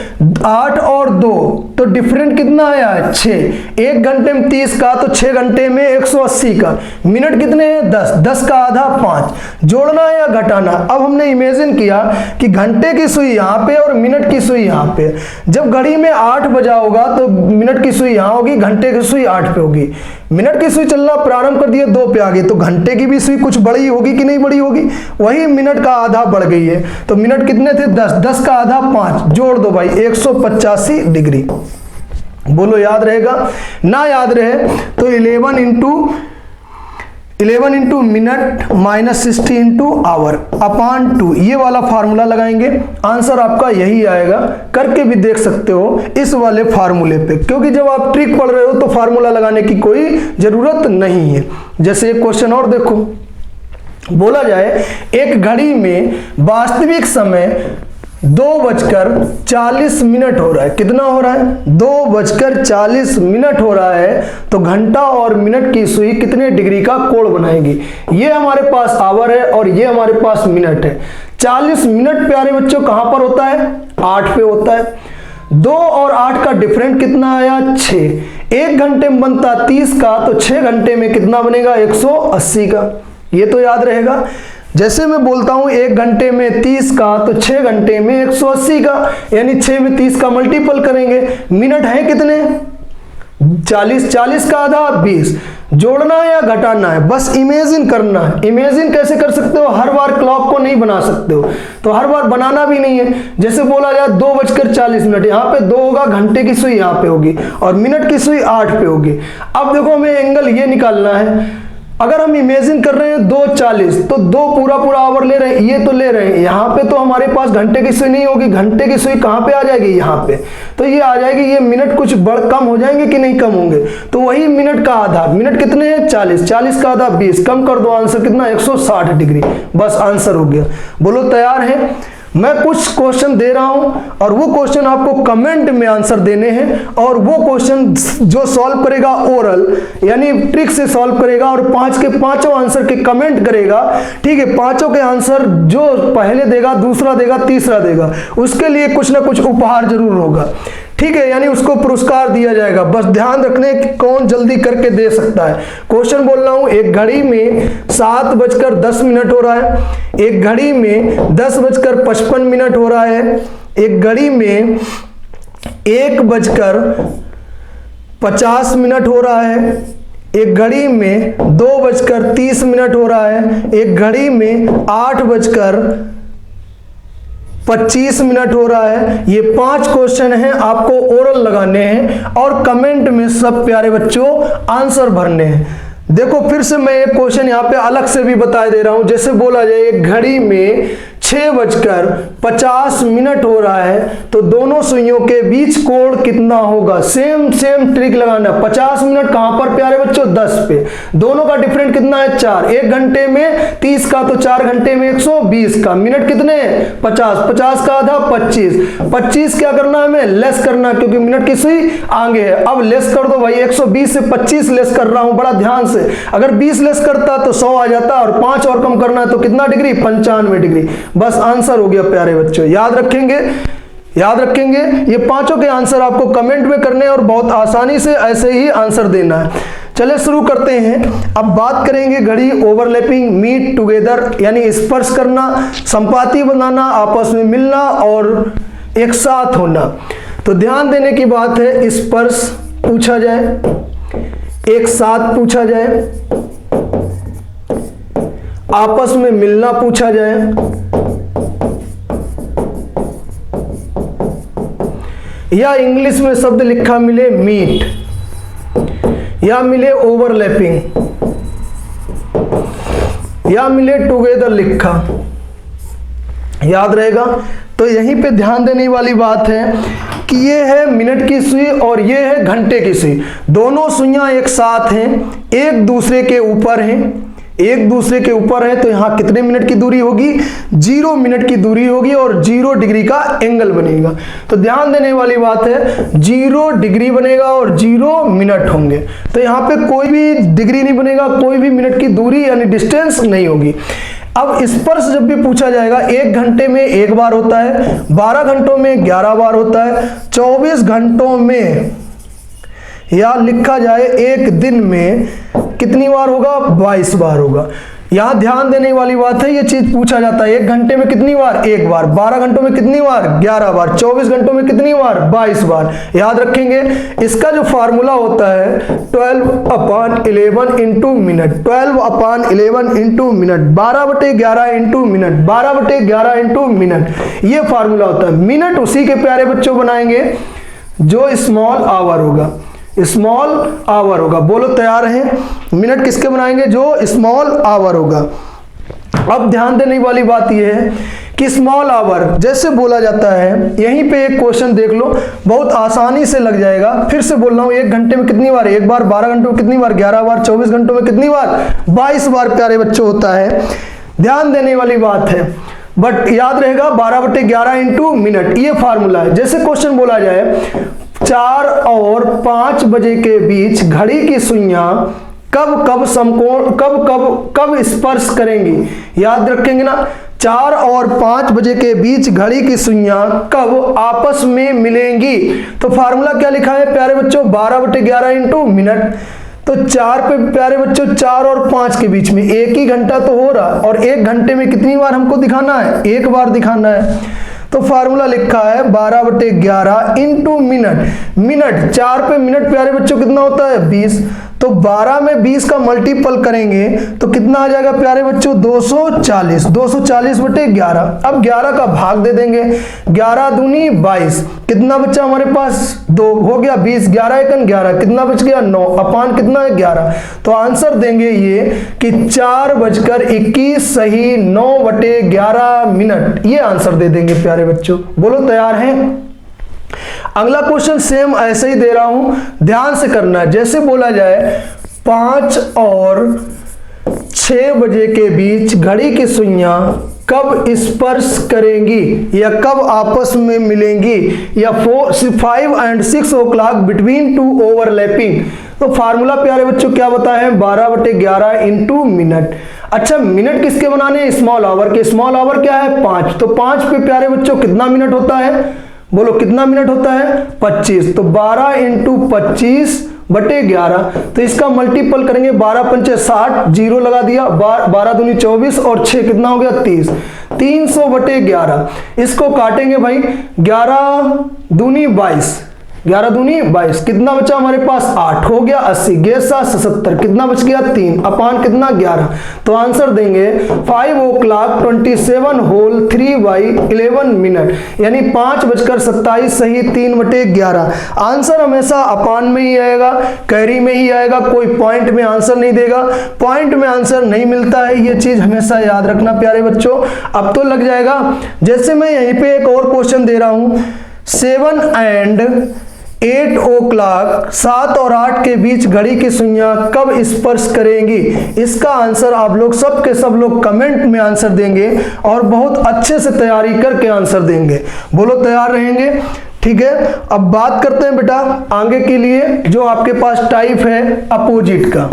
S1: 8 और 2 तो डिफरेंट कितना आया है 6, 1 घंटे में 30 का तो 6 घंटे में 180 का। मिनट कितने हैं 10 का आधा 5, जोड़ना है या घटाना। अब हमने इमेजिन किया कि घंटे की सुई यहाँ पे और मिनट की सुई यहाँ पे, जब घड़ी में 8 बजा होगा तो मिनट की सुई यहाँ होगी, घंटे की सुई 8 पे होगी। मिनट की सुई चलना प्रारंभ कर दिए 2 पे आ गई, तो घंटे की भी सुई कुछ बड़ी होगी कि नहीं बड़ी होगी, वही मिनट का आधा बढ़ गई है। तो मिनट कितने थे 10 का आधा 5, जोड़ दो भाई 185 डिग्री। बोलो याद रहेगा, ना याद रहे तो 11 into minute minus 60 into hour upon 2, ये वाला फार्मूला लगाएंगे, आंसर आपका यही आएगा। करके भी देख सकते हो इस वाले फार्मूले पे, क्योंकि जब आप ट्रिक पढ़ रहे हो तो फार्मूला लगाने की कोई जरूरत नहीं है। जैसे एक क्वेश्चन और देखो, बोला जाए एक घड़ी में वास्तविक समय 2:40 हो रहा है, कितना हो रहा है 2:40 हो रहा है, तो घंटा और मिनट की सुई कितने डिग्री का कोण बनाएगी। ये हमारे पास आवर है और ये हमारे पास मिनट है। 40 मिनट प्यारे बच्चों कहां पर होता है 8 पे होता है। 2 और 8 का डिफरेंट कितना आया 6, 1 घंटे में बनता 30 का, तो 6 घंटे में कितना बनेगा 180 का। ये तो याद रहेगा। जैसे मैं बोलता हूं 1 घंटे में 30 का, तो 6 घंटे में 180 का, यानी 6 में 30 का मल्टीपल करेंगे। मिनट है कितने 40 का आधा 20, जोड़ना है या घटाना है, बस इमेजिन करना है। इमेजिन कैसे कर सकते हो, हर बार क्लॉक को नहीं बना सकते हो, तो हर बार बनाना भी नहीं है। जैसे बोला जाए 2:40, यहाँ पे 2 होगा, घंटे की सुई यहाँ पे होगी और मिनट की सुई 8 पे होगी। अब देखो हमें एंगल ये निकालना है। अगर हम इमेजिन कर रहे हैं 2:40, तो 2 पूरा आवर ले रहे हैं, ये तो ले रहे हैं, यहाँ पे तो हमारे पास घंटे की सुई नहीं होगी, घंटे की सुई कहाँ पे आ जाएगी यहाँ पे, तो ये आ जाएगी। ये मिनट कुछ कम हो जाएंगे कि नहीं कम होंगे, तो वही मिनट का आधा, मिनट कितने हैं 40 का आधा 20, कम कर दो, आंसर कितना 160 डिग्री, बस आंसर हो गया। बोलो तैयार है। मैं कुछ क्वेश्चन दे रहा हूं और वो क्वेश्चन आपको कमेंट में आंसर देने हैं, और वो क्वेश्चन जो सॉल्व करेगा ओरल यानी ट्रिक से सॉल्व करेगा और 5 के 5 आंसर के कमेंट करेगा, ठीक है, 5 के आंसर जो पहले देगा, दूसरा देगा, तीसरा देगा, उसके लिए कुछ ना कुछ उपहार जरूर होगा, ठीक है, यानी उसको पुरस्कार दिया जाएगा। बस ध्यान रखने कि कौन जल्दी करके दे सकता है। क्वेश्चन बोल रहा हूं, एक घड़ी में 7:10 हो रहा है, एक घड़ी में 10:55 हो रहा है, एक घड़ी में 1:50 हो रहा है, एक घड़ी में 2:30 हो रहा है, एक घड़ी में 8:25 हो रहा है। ये 5 क्वेश्चन हैं, आपको ओरल लगाने हैं और कमेंट में सब प्यारे बच्चों आंसर भरने हैं। देखो फिर से मैं एक क्वेश्चन यहाँ पे अलग से भी बता दे रहा हूं। जैसे बोला जाए एक घड़ी में 6:50 हो रहा है, तो दोनों सुइयों के बीच कोण कितना होगा? सेम ट्रिक लगाना। 50 मिनट कहां पर प्यारे बच्चों? 10 पे। दोनों का डिफरेंट कितना है? 4। 1 घंटे में 30 का, तो 4 घंटे में 120 का। मिनट कितने? 50। 50 का आधा 25। 25 क्या करना है हमें? लेस करना, क्योंकि मिनट की सुई आगे है। अब लेस कर दो भाई, 120 से 25 लेस कर रहा हूं बड़ा ध्यान से। अगर 20 लेस करता तो 100 आ जाता, और 5 और कम करना है तो कितना डिग्री? 95 डिग्री। बस आंसर हो गया प्यारे बच्चों। याद रखेंगे ये 5 के आंसर आपको कमेंट में करने हैं और बहुत आसानी से ऐसे ही आंसर देना है। चलिए शुरू करते हैं। अब बात करेंगे घड़ी ओवरलैपिंग, मीट टुगेदर यानी स्पर्श करना, संपाती बनाना, आपस में मिलना और एक साथ होना। तो ध्यान देने की बात है, स्पर्श पूछा जाए, एक साथ पूछा जाए, आपस में मिलना पूछा जाए, या इंग्लिश में शब्द लिखा मिले मीट, या मिले ओवरलैपिंग, या मिले टुगेदर लिखा, याद रहेगा। तो यहीं पे ध्यान देने वाली बात है कि ये है मिनट की सुई और ये है घंटे की सुई। दोनों सुइयां एक साथ हैं, एक दूसरे के ऊपर हैं, एक दूसरे के ऊपर है, तो यहां कितने मिनट की दूरी होगी? 0 मिनट की दूरी होगी और 0 डिग्री का एंगल बनेगा। तो ध्यान देने वाली बात है, 0 डिग्री बनेगा और 0 मिनट होंगे। तो यहां पे कोई भी डिग्री नहीं बनेगा, कोई भी मिनट की दूरी यानी डिस्टेंस नहीं होगी। अब स्पर्श जब भी पूछा जाएगा, 1 घंटे में 1 बार होता है, 12 घंटों में 11 बार होता है, 24 घंटों में, या लिखा जाए 1 दिन में कितनी बार होगा? 22 बार होगा। यहां ध्यान देने वाली बात है, ये चीज पूछा जाता है, 1 घंटे में कितनी बार? 1 बार। 12 घंटों में कितनी बार? 11 बार। 24 घंटों में कितनी बार? 22 बार। याद रखेंगे। इसका जो फार्मूला होता है 12/11 into minute, 12/11 into minute, 12/11 into minute, 12/11 into minute, ये फार्मूला होता है। मिनट उसी के प्यारे बच्चों बनाएंगे जो स्मॉल आवर होगा, स्मॉल आवर होगा। बोलो तैयार हैं? मिनट किसके बनाएंगे? जो स्मॉल आवर होगा। अब ध्यान देने वाली बात यह है कि स्मॉल आवर जैसे बोला जाता है, यहीं पे एक क्वेश्चन देख लो, बहुत आसानी से लग जाएगा। फिर से बोल रहा हूं, 1 घंटे में कितनी बार? 1 बार। 12 घंटों में कितनी बार? 11 बार। 24 घंटों में कितनी बार? 22 बार प्यारे बच्चों होता है। ध्यान देने वाली बात है, बट याद रहेगा 12/11 इंटू मिनट, ये फार्मूला है। जैसे क्वेश्चन बोला जाए 4 और 5 बजे के बीच घड़ी की सुइयां कब समकोण कब स्पर्श करेंगी? याद रखेंगे ना, 4 और 5 बजे के बीच घड़ी की सुइयां कब आपस में मिलेंगी? तो फार्मूला क्या लिखा है प्यारे बच्चों? 12/11 इंटू मिनट। तो 4 पे प्यारे बच्चों 4 और 5 के बीच में 1 ही घंटा तो हो रहा, और 1 घंटे में कितनी बार हमको दिखाना है? 1 बार दिखाना है। तो फार्मूला लिखा है 12/11 इंटू मिनट। मिनट 4 पे मिनट प्यारे बच्चों कितना होता है? 20। तो 12 में 20 का मल्टीपल करेंगे तो कितना आ जाएगा प्यारे बच्चों? 240। 240/11। अब 11 का भाग दे देंगे, 11 दूनी 22। कितना बच्चा हमारे पास? 2 हो गया 20। 11 एकन 11, कितना बच गया? 9 अपान कितना है? 11। तो आंसर देंगे ये कि 4:21 सही 9/11 मिनट, ये आंसर दे देंगे प्यारे बच्चों। बोलो तैयार हैं? अगला क्वेश्चन सेम ऐसे ही दे रहा हूं, ध्यान से करना है। जैसे बोला जाए 5 और 6 बजे के बीच घड़ी की सुइयां कब स्पर्श करेंगी या कब आपस में मिलेंगी, या 5 and 6 o'clock between two overlapping. तो फार्मूला प्यारे बच्चों क्या बताया है, 12/11 इंटू मिनट। अच्छा, मिनट किसके बनाने हैं, स्मॉल आवर के। स्मॉल आवर क्या है, 5। तो 5 पे प्यारे बच्चों कितना मिनट होता है, बोलो कितना मिनट होता है, 25। तो 12 इंटू 25/11। तो इसका मल्टीपल करेंगे, 12 पंचे 60, जीरो लगा दिया, 12 दूनी 24 और 6 कितना हो गया, 30। 300/11। इसको काटेंगे भाई, 11 दूनी 22, 11 दूनी 22, कितना बचा हमारे पास, 8 हो गया 80, गेसा 77, कितना बच गया, 3 अपान कितना 11। तो आंसर देंगे 5 o'clock 27 होल 3/11 मिनट, यानी 5:27 सही 3/11। आंसर हमेशा अपान में ही आएगा, कैरी में ही आएगा, कोई पॉइंट में आंसर नहीं देगा। पॉइंट में आंसर नहीं मिलता है, ये चीज हमेशा याद रखना प्यारे बच्चों। अब तो लग जाएगा। जैसे मैं यहीं पे एक और क्वेश्चन दे रहा हूं, 7 and 8 o'clock, 7 और 8 के बीच घड़ी की सुइयां कब स्पर्श करेंगी। इसका आंसर आप लोग सब के सब लोग कमेंट में आंसर देंगे और बहुत अच्छे से तैयारी करके आंसर देंगे। बोलो तैयार रहेंगे, ठीक है। अब बात करते हैं बेटा आगे के लिए, जो आपके पास टाइप है अपोजिट का।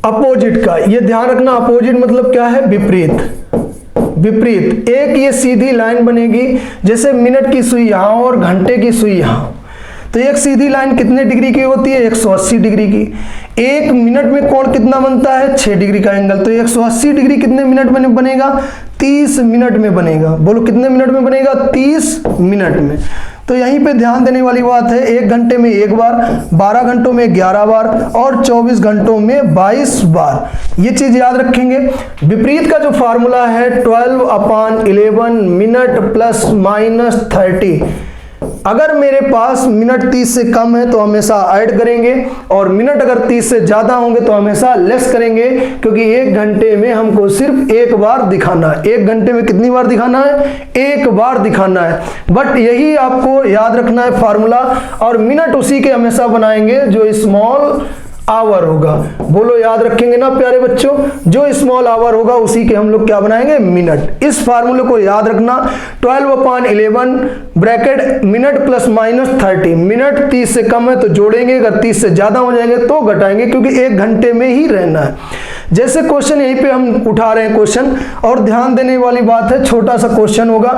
S1: अपोजिट का ये ध्यान रखना, अपोजिट मतलब क्या है, विपरीत। विपरीत। एक ये सीधी लाइन बनेगी, जैसे मिनट की सुई यहां और घंटे की सुई यहां। तो एक सीधी लाइन कितने डिग्री की होती है, 180 डिग्री की। एक मिनट में कोण कितना बनता है, 6 डिग्री का एंगल। तो 180 डिग्री कितने मिनट में बनेगा, 30 मिनट में बनेगा। बोलो कितने मिनट में बनेगा, 30 मिनट में। तो यहीं पे ध्यान देने वाली बात है, 1 घंटे में 1 बार, 12 घंटों में 11 बार और 24 घंटों में 22 बार। ये चीज याद रखेंगे। विपरीत का जो फार्मूला है 12/11 मिनट प्लस माइनस 30। अगर मेरे पास मिनट 30 से कम है तो हमेशा ऐड करेंगे, और मिनट अगर 30 से ज्यादा होंगे तो हमेशा लेस करेंगे, क्योंकि 1 घंटे में हमको सिर्फ 1 बार दिखाना है। 1 घंटे में कितनी बार दिखाना है, 1 बार दिखाना है। बट यही आपको याद रखना है फार्मूला, और मिनट उसी के हमेशा बनाएंगे जो स्मॉल आवर होगा। बोलो याद रखेंगे ना प्यारे बच्चों, जो स्मॉल आवर होगा उसी के हम लोग क्या बनाएंगे, मिनट। इस फार्मूले को याद रखना, 12/11 bracket minute plus minus 30। Minute 30 से कम है तो जोड़ेंगे, अगर 30 से ज्यादा हो जाएंगे तो घटाएंगे, क्योंकि 1 घंटे में ही रहना है। जैसे क्वेश्चन यहीं पे हम उठा रहे हैं क्वेश्चन, और ध्यान देने वाली बात है, छोटा सा क्वेश्चन होगा,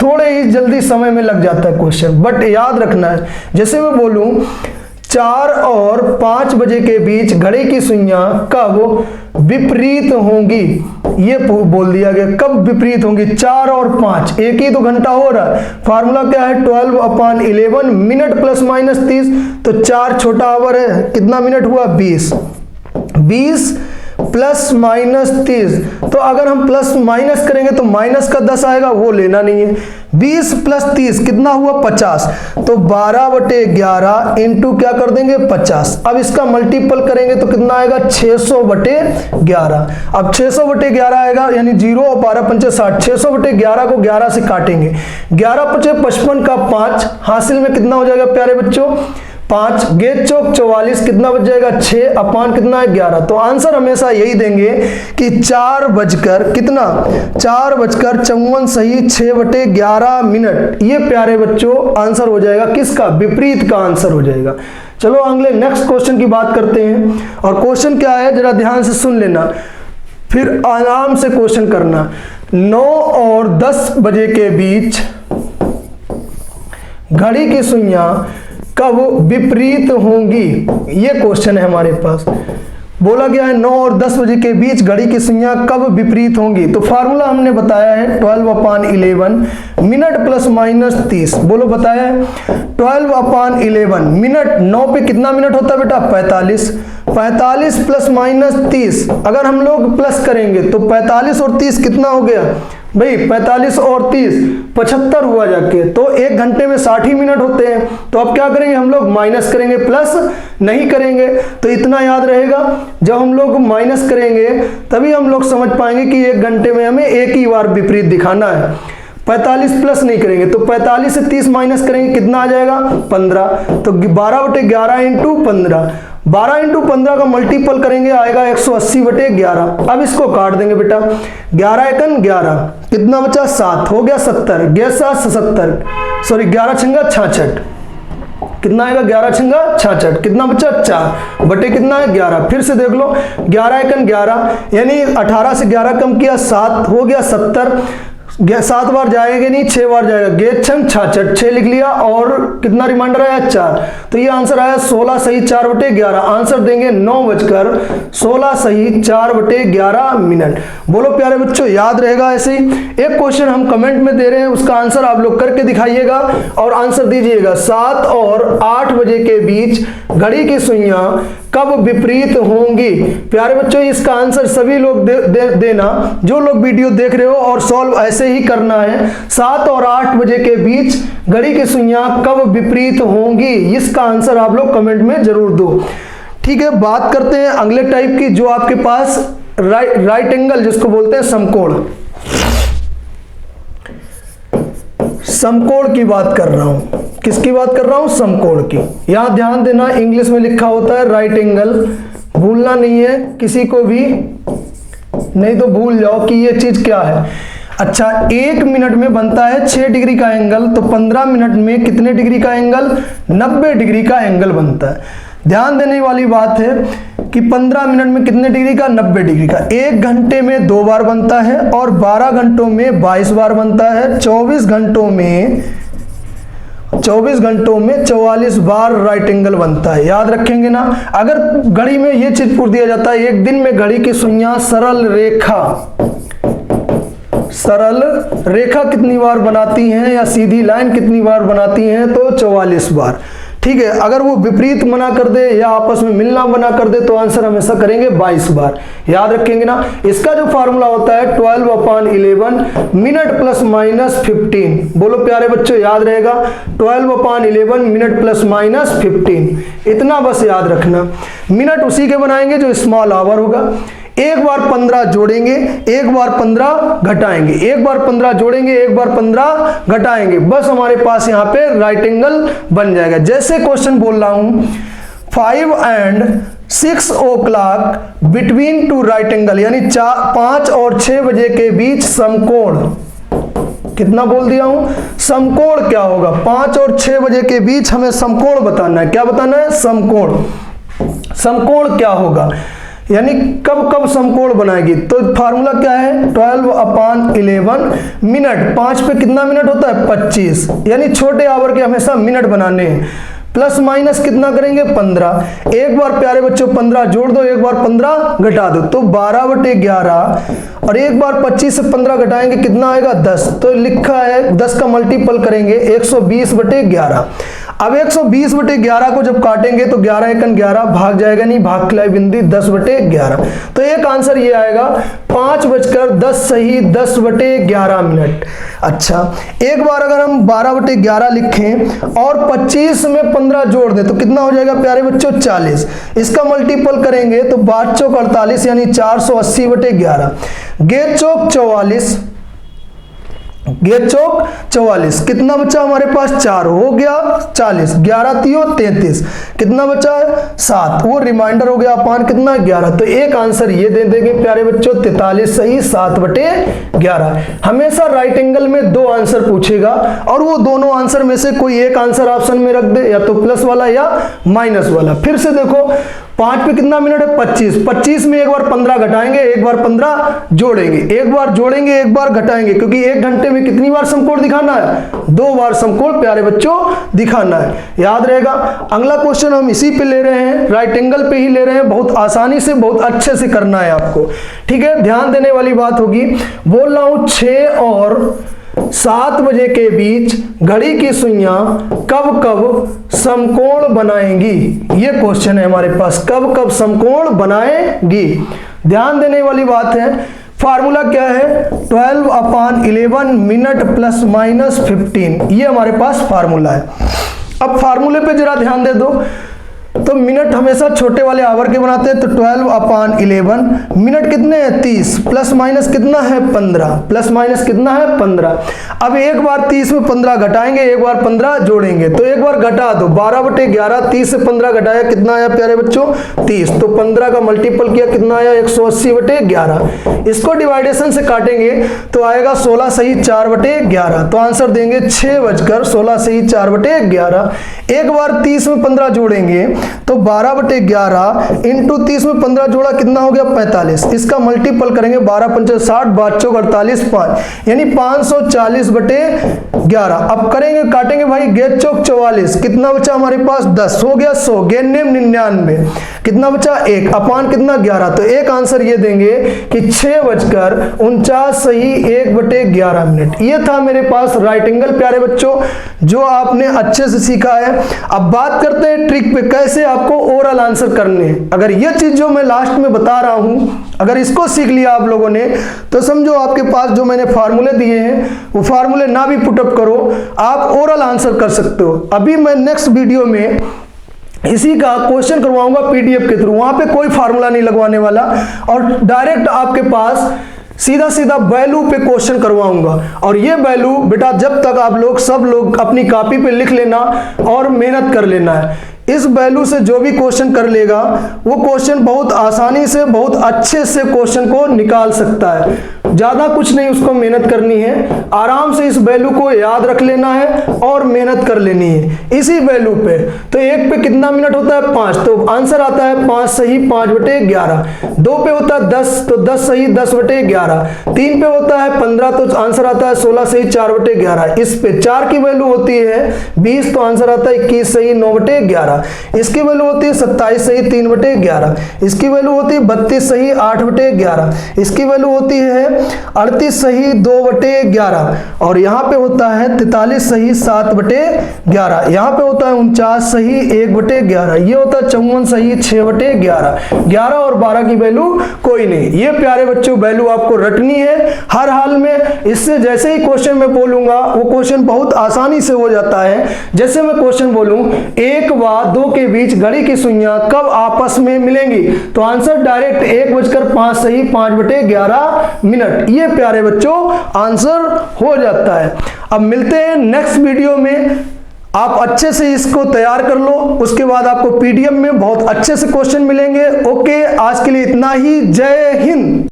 S1: थोड़े ही जल्दी समय में लग जाता है क्वेश्चन, बट याद रखना है। जैसे मैं बोलूं 4 और 5 बजे के बीच घड़ी की सुइयां कब विपरीत होंगी, ये बोल दिया गया। कब विपरीत होंगी, 4 और 5, एक ही तो घंटा हो रहा है। फार्मूला क्या है, 12/11 मिनट प्लस माइनस 30। तो 4 छोटा आवर है, कितना मिनट हुआ, 20। 20 प्लस माइनस 30। तो अगर हम प्लस माइनस करेंगे तो माइनस का 10 आएगा, वो लेना नहीं है। 20 प्लस 30 कितना हुआ, 50। तो 12/11 इंटू क्या कर देंगे, 50। अब इसका मल्टीपल करेंगे तो कितना आएगा, 600/11। अब 600/11 आएगा, यानी 0 और 12 पंचे 60। 600/11 को 11 से काटेंगे, 11 पंचे 55 का 5, हासिल में कितना हो जाएगा प्यारे बच्चों, 5 गेज चौक 44, कितना बच जाएगा, 6 अपान कितना है, 11। तो आंसर हमेशा यही देंगे कि 4 बजकर कितना, 4:54 सही 6/11 मिनट। ये प्यारे बच्चों आंसर हो जाएगा किसका, विपरीत का आंसर हो जाएगा। चलो अगले नेक्स्ट क्वेश्चन की बात करते हैं। और क्वेश्चन क्या है, जरा ध्यान से सुन लेना, फिर आराम से क्वेश्चन करना। 9 और 10 बजे के बीच घड़ी की सुइयां कब विपरीत होंगी, ये क्वेश्चन है हमारे पास। बोला गया है 9 और 10 बजे के बीच घड़ी की सुइयां कब विपरीत होंगी। तो फार्मूला हमने बताया है 12/11 मिनट प्लस माइनस 30। बोलो बताया है 12/11 मिनट, 9 पे कितना मिनट होता है बेटा, 45। 45 प्लस माइनस 30, अगर हम लोग प्लस करेंगे तो 45 और 30 कितना हो गया भाई, 45 और 30 75 हुआ जाके। तो 1 घंटे में 60 मिनट होते हैं। तो अब क्या करेंगे हम लोग, माइनस करेंगे, प्लस नहीं करेंगे। तो इतना याद रहेगा, जब हम लोग माइनस करेंगे तभी हम लोग समझ पाएंगे कि 1 घंटे में हमें एक ही बार विपरीत दिखाना है। 45 प्लस नहीं करेंगे तो 45 से 30 माइनस करेंगे, कितना आ जाएगा, 15। तो 12/11 इंटू 15, 12 इंटू 15 का मल्टीपल करेंगे आएगा 180/11। अब इसको काट देंगे बेटा, 11 एकन 11, कितना बचा 7, हो गया 70, 11 छंगा 66, कितना आएगा 11 छंगा 66, कितना बचा 4 बटे कितना है 11। फिर से देख लो, 11 एकन 11 यानी 18 से 11 कम किया 7, हो गया 70, 7 बार जाएगा नहीं 6 बार जाएगा, गेट छंग 66, 6 लिख लिया और कितना रिमाइंडर आया 4। तो ये आंसर आया 16 सही 4/11। आंसर देंगे 9:16 सही 4/11 मिनट। बोलो प्यारे बच्चों, याद रहेगा ऐसे ही। एक क्वेश्चन हम कमेंट में दे रहे हैं, उसका आंसर आप लोग करके दिखाइएगा और आंसर दीजिएगा। 7 और 8 बजे के बीच घड़ी की सुइयां कब विपरीत होंगी? प्यारे बच्चों, इसका आंसर सभी लोग देना, जो लोग वीडियो देख रहे हो, और सॉल्व ऐसे ही करना है। 7 और 8 बजे के बीच घड़ी की सुइयां कब विपरीत होंगी, इसका आंसर आप लोग कमेंट में जरूर दो। ठीक है, बात करते हैं अगले टाइप की, जो आपके पास राइट एंगल जिसको बोलते हैं समकोण। समकोण की बात कर रहा हूं। किसकी बात कर रहा हूं? समकोण की। यहां ध्यान देना, इंग्लिश में लिखा होता है राइट एंगल, भूलना नहीं है किसी को भी, नहीं तो भूल जाओ कि ये चीज क्या है। अच्छा, 1 मिनट में बनता है 6 डिग्री का एंगल, तो 15 मिनट में कितने डिग्री का एंगल? 90 डिग्री का एंगल बनता है। ध्यान देने वाली बात है कि 15 मिनट में कितने डिग्री का? 90 डिग्री का। 1 घंटे में 2 बार बनता है और 12 घंटों में 22 बार बनता है। 24 घंटों में 44 बार राइट एंगल बनता है। याद रखेंगे ना? अगर घड़ी में ये चीज पूछ दिया जाता है, एक दिन में घड़ी की सुइयां सरल रेखा कितनी बार बनाती हैं या सीधी लाइन कितनी बार बनाती हैं, तो 44 बार। ठीक है, अगर वो विपरीत मना कर दे या आपस में मिलना मना कर दे तो आंसर हमेशा करेंगे 22 बार। याद रखेंगे ना? इसका जो फार्मूला होता है 12/11 मिनट प्लस माइनस 15। बोलो प्यारे बच्चों, याद रहेगा 12/11 मिनट प्लस माइनस 15। इतना बस याद रखना। मिनट उसी के बनाएंगे जो स्मॉल आवर होगा। एक बार 15 जोड़ेंगे, एक बार 15 घटाएंगे, एक बार 15 जोड़ेंगे, एक बार 15 घटाएंगे, बस हमारे पास यहाँ पे राइट एंगल बन जाएगा। जैसे क्वेश्चन बोल रहा हूं, 5 and 6 o'clock between 2 right angle, यानी 5 और 6 बजे के बीच समकोण। कितना बोल दिया हूं? समकोण क्या होगा? 5 और 6 बजे के बीच हमें समकोण बताना है। क्या बताना है? समकोण। समकोण क्या होगा, यानी कब कब समकोण बनाएगी? तो फार्मूला क्या है? 12/11 मिनट। 5 पे कितना मिनट होता है? 25, यानी छोटे आवर के हमेशा मिनट बनाने हैं। प्लस माइनस कितना करेंगे? 15। एक बार प्यारे बच्चों 15 जोड़ दो, एक बार 15 घटा दो, तो 12/11, और एक बार 25 से 15 घटाएंगे कितना आएगा? 10। तो लिखा है 10 का मल्टीपल करेंगे 120/11। अब 120/11 को जब काटेंगे तो 11 एकन 11 भाग जाएगा, नहीं भाग खिलाई बिंदी 10/11। तो एक आंसर ये आएगा 5:10 सही 10/11 मिनट। अच्छा, एक बार अगर हम 12/11 लिखें और 25 में 15 जोड़ दें तो कितना हो जाएगा प्यारे बच्चों? 40। इसका मल्टीपल करेंगे तो 5 चौक 48 यानी 480/11। गेट चौक 44, गेट चौक 44, कितना बचा हमारे पास? 4, हो गया 40, 11 तियो 33, कितना बचा है? 7, वो रिमाइंडर हो गया अपान कितना? 11। तो एक आंसर ये दे देंगे प्यारे बच्चों 43 सही 7/11। हमेशा राइट एंगल में 2 आंसर पूछेगा और वो दोनों आंसर में से कोई एक आंसर ऑप्शन में रख दे, या तो प्लस वाला या माइनस वाला। फिर से देखो, 5 पे कितना मिनट है? 25। 25 में एक बार 15 घटाएंगे, एक बार 15 जोड़ेंगे, एक बार जोड़ेंगे, एक बार घटाएंगे, क्योंकि 1 घंटे में कितनी बार समकोण दिखाना है? 2 बार समकोण प्यारे बच्चों दिखाना है। याद रहेगा। अगला क्वेश्चन हम इसी पे ले रहे हैं, राइट एंगल पे ही ले रहे हैं। बहुत आसानी से, बहुत अच्छे से करना है आपको। ठीक है, ध्यान देने वाली बात होगी। बोल रहा हूं 6 और 7 बजे के बीच घड़ी की सुइयां कब कब समकोण बनाएंगी? ये क्वेश्चन है हमारे पास, कब कब समकोण बनाएंगी। ध्यान देने वाली बात है, फार्मूला क्या है? 12/11 मिनट प्लस माइनस 15, ये हमारे पास फार्मूला है। अब फार्मूले पे जरा ध्यान दे दो। तो मिनट हमेशा छोटे वाले आवर के बनाते हैं, तो 12/11 मिनट कितने हैं 30, प्लस माइनस कितना है 15, प्लस माइनस कितना है 15। अब एक बार 30 में 15 घटाएंगे, एक बार 15 जोड़ेंगे, तो एक बार घटा दो 12/11, 30 से 15 घटाया कितना आया प्यारे बच्चों 30, तो 15 का मल्टीपल किया कितना आया 180/11। इसको डिवाइडेशन से काटेंगे तो आएगा 16 सही 4/11, तो आंसर देंगे 6 बजकर 16 सही 4/11। एक बार 30 में 15 जोड़ेंगे तो 12/11 इंटू 30 में 15 जोड़ा कितना हो गया 45, इसका मल्टीपल करेंगे 12 पंचे 60, 5 चौक 48, 5 यानी 540/11। अब करेंगे काटेंगे भाई, गेज चौक 44, कितना बचा हमारे पास 10, हो गया 100, गेन नेम 99, कितना बचा 1 अपान कितना 11, तो एक आंसर ये देंगे कि 6:49 सही 1/11 मिनट। ये था मेरे पास राइट एंगल प्यारे बच्चों, जो आपने अच्छे से सीखा है। अब बात करते हैं ट्रिक पे, कैसे आपको ओरल आंसर करने हैं। अगर ये चीज जो मैं लास्ट में बता रहा हूं, अगर इसको सीख लिया आप लोगों ने, तो समझो आपके पास जो मैंने फार्मूले दिए हैं वो फार्मूले ना भी पुटअप करो, आप ओरल आंसर कर सकते हो। अभी मैं नेक्स्ट वीडियो में इसी का क्वेश्चन करवाऊंगा पीडीएफ के थ्रू, वहां पे कोई फार्मूला नहीं लगवाने वाला और डायरेक्ट आपके पास सीधा सीधा वैल्यू पे क्वेश्चन करवाऊंगा। और ये वैल्यू बेटा जब तक आप लोग सब लोग अपनी कॉपी पे लिख लेना और मेहनत कर लेना है। इस वैल्यू से जो भी क्वेश्चन कर लेगा वो क्वेश्चन बहुत आसानी से बहुत अच्छे से क्वेश्चन को निकाल सकता है। ज्यादा कुछ नहीं उसको मेहनत करनी है, आराम से इस वैल्यू को याद रख लेना है और मेहनत कर लेनी है इसी वैल्यू पे। तो एक पे कितना मिनट होता है 5, तो आंसर आता है 5 सही 5/11। 2 पे होता है 10, तो 10 सही 10/11। 3 पे होता है 15, तो आंसर आता है 16 सही 4/11। इस पे 4 की वैल्यू होती है 20, तो आंसर आता है 21 सही 9/11। इसकी वैल्यू होती है 27 सही 3/11। इसकी वैल्यू होती है 32 सही 8/11। इसकी वैल्यू होती है 38 सही 2/11। और यहाँ पे होता है 43 सही 7/11। यहाँ पे होता है 49 सही 1/11। ये होता है 54 सही 6/11। 11 और 12 की वैल्यू कोई नहीं। ये प्यारे बच्चों वैल्यू आपको रटनी है हर हाल में। इससे जैसे ही क्वेश्चन मैं बोलूंगा वो क्वेश्चन बहुत आसानी से हो जाता है। जैसे मैं क्वेश्चन बोलूं 1 व 2 के बीच घड़ी की सुइयां कब आपस में मिलेंगी, तो आंसर डायरेक्ट 1:05 सही 5/11 मिनट। ये प्यारे बच्चों आंसर हो जाता है। अब मिलते हैं नेक्स्ट वीडियो में, आप अच्छे से इसको तैयार कर लो, उसके बाद आपको पीडीएफ में बहुत अच्छे से क्वेश्चन मिलेंगे। ओके, आज के लिए इतना ही। जय हिंद।